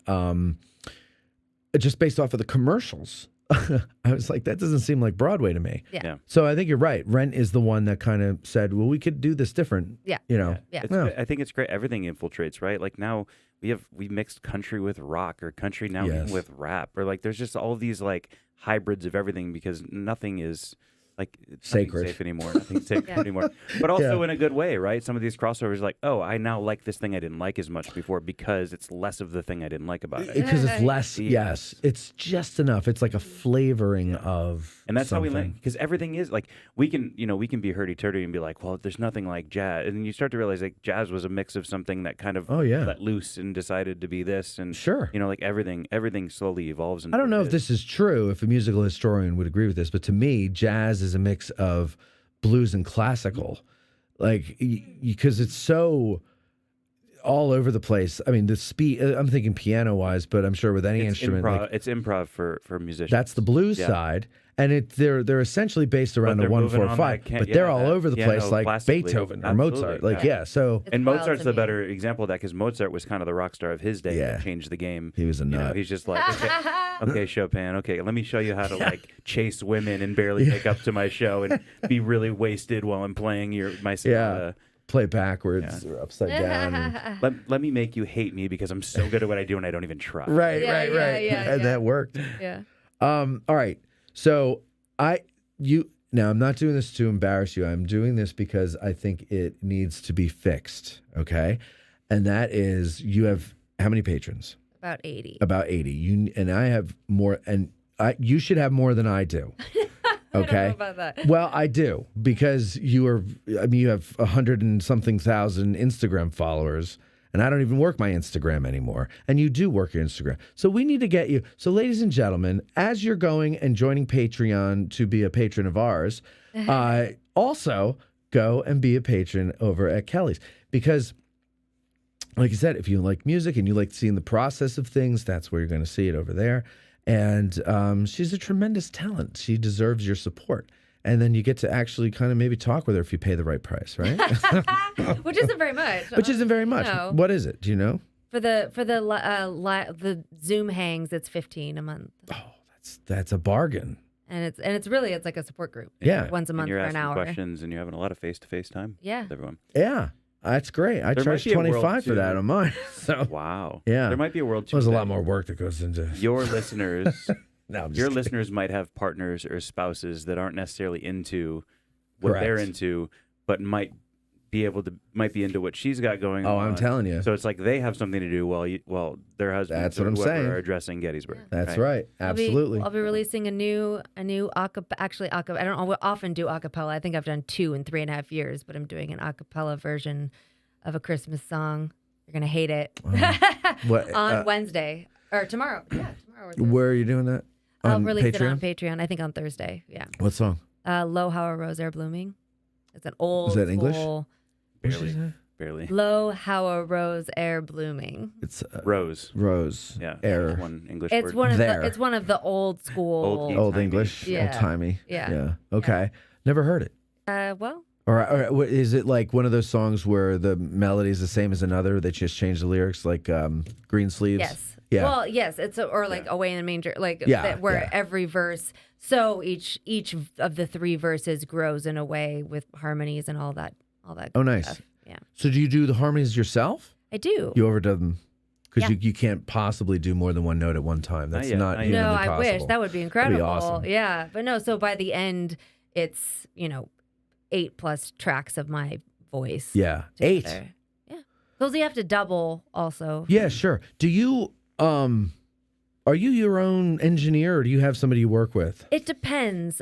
just based off of the commercials, I was like, that doesn't seem like Broadway to me. Yeah. So I think you're right. Rent is the one that kind of said, well, we could do this different. Yeah. Yeah. I think it's great. Everything infiltrates, right? Like now we mixed country with rock, or country now Yes. with rap, or like there's just all these like hybrids of everything because nothing is like Sacred. safe anymore. Nothing's sacred anymore. But also in a good way, right? Some of these crossovers, like, oh, I now like this thing I didn't like as much before because it's less of the thing I didn't like about it. Because it's less, yes. It's just enough. It's like a flavoring of And that's something. how we learn, because everything is like we can be hurdy-turdy and be like, well, there's nothing like jazz, and then you start to realize like jazz was a mix of something that kind of let loose and decided to be this, and Sure. like everything slowly evolves. Into I don't know what if it this is true, if a musical historian would agree with this, but to me, jazz is a mix of blues and classical, like because it's so all over the place. I mean, the speed. I'm thinking piano-wise, but I'm sure with any instrument, it's improv for musicians. that's the blues side, and they're essentially based around But a they're moving on 1-4-5, that but they're all over the place, like classically. Beethoven or Absolutely, Mozart. Like so. It's And wild Mozart's to the me. better example of that because Mozart was kind of the rock star of his day Yeah. that changed the game. He was a nut. He's just like, okay, Chopin, okay, let me show you how to like chase women and barely make up to my show and be really wasted while I'm playing my sonata. Play backwards or upside down. and- Let me make you hate me because I'm so good at what I do and I don't even try. right. Yeah, And that worked. Yeah. All right. So now I'm not doing this to embarrass you. I'm doing this because I think it needs to be fixed. Okay. And that is, you have how many patrons? About 80. About 80. You and I have more, and you should have more than I do. Okay. I don't know about that. Well, I do because you have 100 and something thousand Instagram followers, and I don't even work my Instagram anymore. And you do work your Instagram. So we need to get you. So, ladies and gentlemen, as you're going and joining Patreon to be a patron of ours, also go and be a patron over at Kelley's. Because, like I said, if you like music and you like seeing the process of things, that's where you're going to see it over there. And she's a tremendous talent. She deserves your support. And then you get to actually kind of maybe talk with her if you pay the right price, right? Which isn't very much. Which isn't very much. No. What is it? Do you know? For the Zoom hangs, it's $15 a month, That's a bargain. and it's really like a support group. Yeah. Once a And month you're for an asking hour. questions and you're having a lot of face-to-face time Yeah. with everyone. Yeah, that's great. I There charge might be a world, $25 for that too. on mine. So Wow. Yeah. There might be a world too. there's a that lot more work that goes into Your listeners, No, I'm just your kidding. listeners might have partners or spouses that aren't necessarily into what they're Correct. into, but might be into what she's got going on. Oh, I'm telling you. So it's like they have something to do while their husbands That's what or I'm whoever saying. are addressing Gettysburg. That's right. Absolutely. I'll be releasing a new acapella. Actually, I don't often do acapella. I think I've done 2 in 3.5 years, but I'm doing an acapella version of a Christmas song. You're gonna hate it. What, on Wednesday or tomorrow? Yeah, tomorrow. Or Thursday. Where are you doing that? I'll On release Patreon? it on Patreon. I think on Thursday. Yeah. What song? Lo, How a Rose Are Blooming. It's an old. Is that English? school- Barely. Lo, How a Rose Air Blooming. It's Rose. Rose. Yeah. Air. One English It's word. one of There. it's one of the old school. Old Old Timey. English. Yeah. Old timey. Yeah. Okay. Never heard it. Well, Or what, is it like one of those songs where the melody is the same as another? They just change the lyrics, like Green Sleeves. yes. Yeah. Well, yes. It's or like Away in the Manger, like Yeah, where yeah. every verse. So each of the 3 verses grows in a way with harmonies and all that. Oh, good nice. stuff. Yeah, So do you do the harmonies yourself? I do. You overdub them because Yeah. you can't possibly do more than one note at one time. That's yet, not not yet. humanly No, I possible. wish that would be incredible. awesome. Yeah, but no. So by the end, it's 8+ tracks of my voice. Yeah, 8. together. Yeah. Those you have to double also. Yeah, sure. Do you are you your own engineer, or do you have somebody you work with? It depends.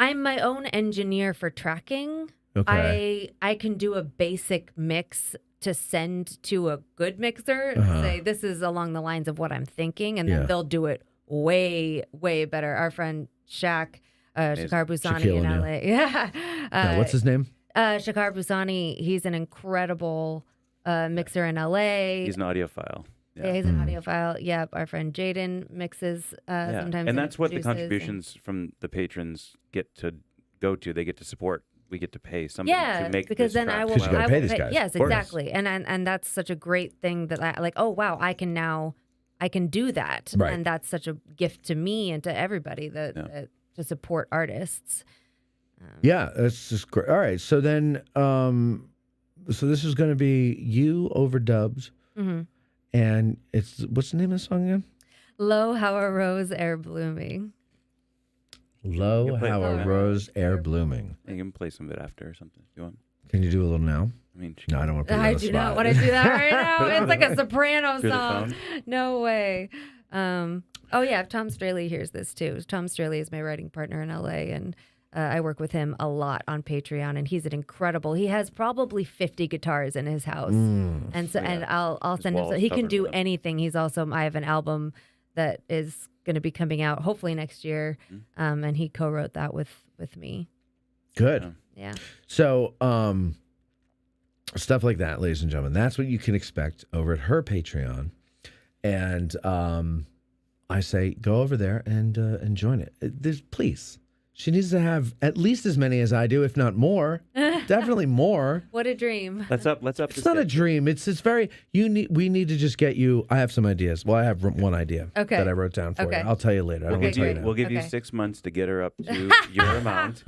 I'm my own engineer for tracking. Okay. I can do a basic mix to send to a good mixer. Say this is along the lines of what I'm thinking, and then they'll do it way, way better. Our friend Shaq, Shakar Busani Shaquille in O'Neal. LA. Yeah. What's his name? Shakar Busani. He's an incredible mixer in LA. He's an audiophile. Yeah, he's an audiophile. Yep, our friend Jaden mixes sometimes. And that's what the produces contributions from the patrons get to go to. They get to support. We get to pay somebody to make because this then I track will. Because you gotta I pay will these guys. Yes, Of course. exactly. And that's such a great thing that I like. Oh wow, I can do that, Right. and that's such a gift to me and to everybody that to support artists. Yeah, that's just great. All right, so then, so this is going to be you overdubbed, and it's what's the name of the song again? Lo, how a rose air blooming. Low, You can play how it a now. rose air blooming. You can play some of it after or something if you want. Can you do a little now? I mean, No, I don't want to put you I on the do spot. not want to do that right now. Put it It's on like the- a soprano through the song. phone? No way. Oh yeah, Tom Straley hears this too. Tom Straley is my writing partner in LA, and I work with him a lot on Patreon, and he's an incredible. He has probably 50 guitars in his house, and so and I'll His send him. So wall's he can covered do with them. anything. He's also I have an album that is going to be coming out hopefully next year, and he co-wrote that with me. Good. Yeah. So, stuff like that, ladies and gentlemen, that's what you can expect over at her Patreon. And I say, go over there and join it. Please. She needs to have at least as many as I do, if not more. Definitely more. What a dream. Let's up. It's not a dream. It's very. We need to just get you. I have some ideas. Well, I have one idea Okay. that I wrote down for Okay. you. I'll tell you later. I don't We'll want give to tell you, you now. we'll give you Okay. 6 months to get her up to your amount.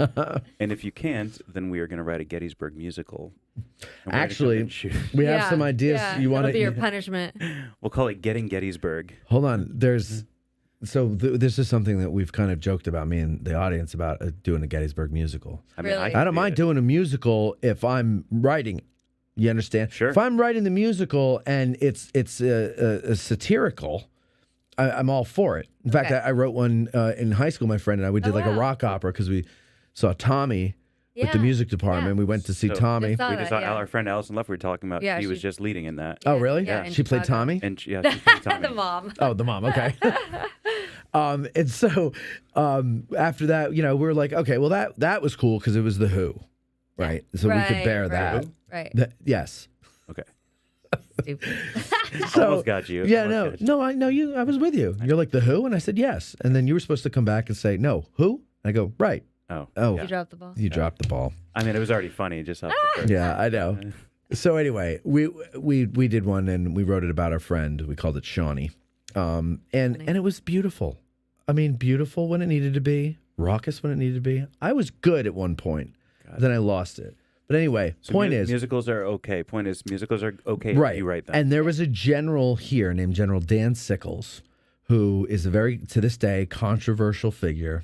And if you can't, then we are going to write a Gettysburg musical. And we're gonna come Actually, and shoot. we have some ideas. Yeah, You want that'll be your to? punishment. We'll call it Getting Gettysburg. Hold on. There's. So this is something that we've kind of joked about, me and the audience, about doing a Gettysburg musical. I mean, Really? I don't mind doing a musical if I'm writing it. You understand? Sure. If I'm writing the musical and it's a satirical, I'm all for it. In fact, Okay. I wrote one in high school. My friend and I, we did like a wow. rock opera because we saw Tommy with the Yeah. music department. Yeah. We went to see So- Tommy. Just saw We that, just saw yeah. our friend Allison Love. We were talking about. Yeah, she was she- just leading in that. Oh, really? Yeah, in She played Chicago. Tommy? And she played Tommy. The mom. Oh, the mom. Okay. And so after that, we were like, okay, well, that was cool because it was the Who, right? So we could bear that. Right. Yes. Okay. Stupid. So, Almost got you. Yeah, Almost got you. I know you. I was with you. You're like, the Who? And I said, yes. And then you were supposed to come back and say, no, who? And I go, right. Oh. Oh, You dropped the ball. you dropped the ball. I mean, it was already funny just off the first. Yeah, I know. So anyway, we did one and we wrote it about our friend. We called it Shawnee. And it was beautiful. I mean, beautiful when it needed to be, raucous when it needed to be. I was good at one point. Then I lost it. But anyway, So point is, musicals are okay. Point is, musicals are okay right. if you write them. And there was a general here named General Dan Sickles, who is a very, to this day, controversial figure.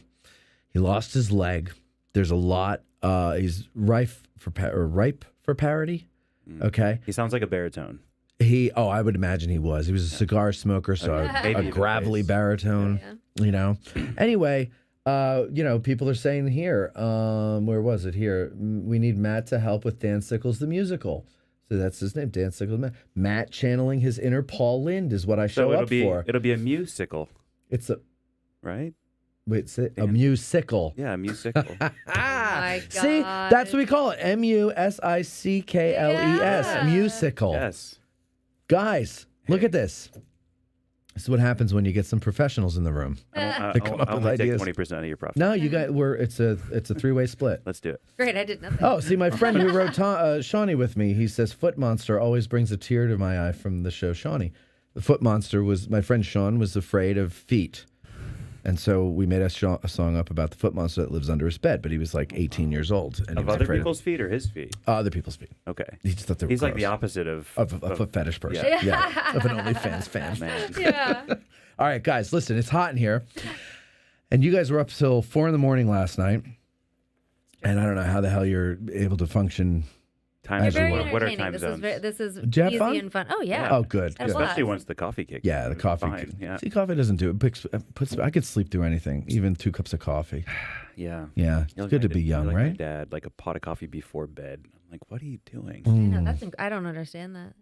He lost his leg. There's a lot. He's ripe for parody. Okay. He sounds like a baritone. I would imagine he was. He was a cigar smoker, so Maybe a even gravelly bass. baritone. Anyway, people are saying here, where was it here? We need Matt to help with Dan Sickles the musical. So that's his name, Dan Sickles. Matt channeling his inner Paul Lynde is what I show So up for. it'll be a musical, It's a right? a musical. Yeah, a musical. my See, God. that's what we call it. MUSICKLES. Yeah. Musical. Yes. Guys, look at this. This is what happens when you get some professionals in the room. They come up I'll with only take ideas. 20% of your profit. No, you guys it's a three-way split. Let's do it. Great. I did nothing. Oh, see, my friend who wrote Shawnee with me, he says Foot Monster always brings a tear to my eye from the show Shawnee. The Foot Monster was, my friend Sean was afraid of feet. And so we made a song up about the foot monster that lives under his bed, but he was like 18 years old. And he Of was other afraid people's feet or his feet? Other people's feet. Okay. He just thought they were He's like the gross. opposite of Of a foot fetish person. Yeah. Yeah. Of an OnlyFans fan. man. Yeah. All right, guys, listen, it's hot in here. And you guys were up till 4 a.m. last night. And I don't know how the hell you're able to function Time You're As very you were. what are entertaining. time This zones? this is Did you have easy fun? and fun. Oh yeah. Oh, good. Had a good. blast. Especially once the coffee kicks Yeah, in. the It's coffee. fine. Yeah. See, coffee doesn't do it. Puts. I could sleep through anything, even 2 cups of coffee. Yeah. Yeah, it's You're good to like be you're young, like my right? dad, like a pot of coffee before bed. I'm like, what are you doing? I know that's. I don't understand that.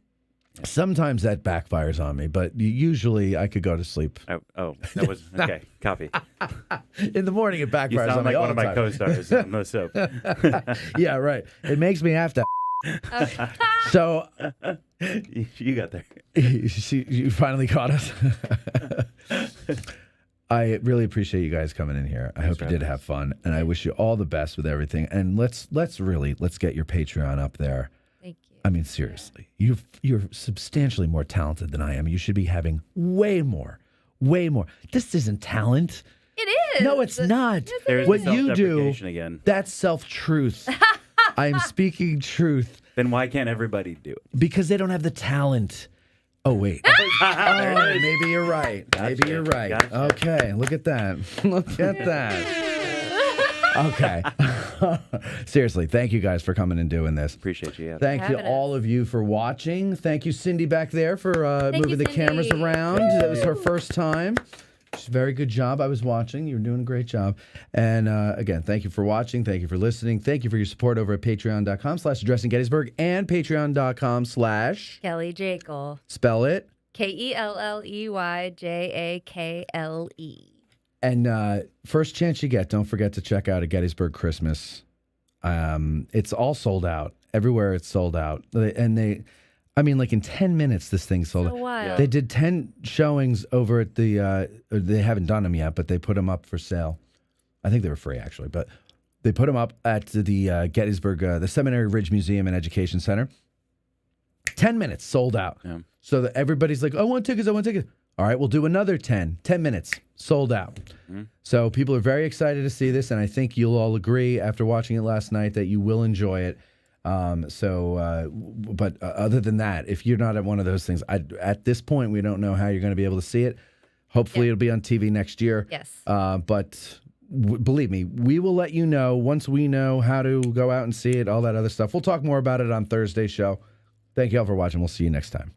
Sometimes that backfires on me, but usually I could go to sleep. Oh, that was okay. Coffee. In the morning, it backfires You on sound me like all one of the my time. co-stars on the soap. Yeah, right. It makes me have to. So You got there. you finally caught us. I really appreciate you guys coming in here. I hope you did have fun, and I wish you all the best with everything. And let's get your Patreon up there. Thank you. I mean, seriously, you're substantially more talented than I am. You should be having way more. This isn't talent. It is. No, it's not. There's What the you do, self-deprecation again. that's self-truth. I'm speaking truth Then why can't everybody do it? because they don't have the talent. Oh, wait. Oh, maybe you're right. Maybe you're right. Gotcha. Okay, look at that. Look at that. Okay. Seriously, thank you guys for coming and doing this. Appreciate you. Yeah. Thank you, having all of you, for watching. Thank you, Cindy, back there, for Thank moving you, the cameras Cindy. around. That was her first time. She's very good job. I was watching. You were doing a great job. And again, thank you for watching. Thank you for listening. Thank you for your support over at patreon.com/addressinggettysburg and patreon.com/ Kelley Jakle. spell it. KELLEYJAKLE. And first chance you get, don't forget to check out a Gettysburg Christmas. It's all sold out. Everywhere it's sold out. And like in 10 minutes, this thing's sold So out. wild. They did 10 showings over at the, they haven't done them yet, but they put them up for sale. I think they were free, actually, but they put them up at the Gettysburg, the Seminary Ridge Museum and Education Center. 10 minutes, sold out. Yeah. So that everybody's like, I want tickets. All right, we'll do another 10 minutes, sold out. So people are very excited to see this, and I think you'll all agree after watching it last night that you will enjoy it. But other than that, if you're not at one of those things, at this point, we don't know how you're going to be able to see it. Hopefully it'll be on TV next year. Yes. But believe me, we will let you know once we know how to go out and see it, all that other stuff. We'll talk more about it on Thursday's show. Thank you all for watching. We'll see you next time.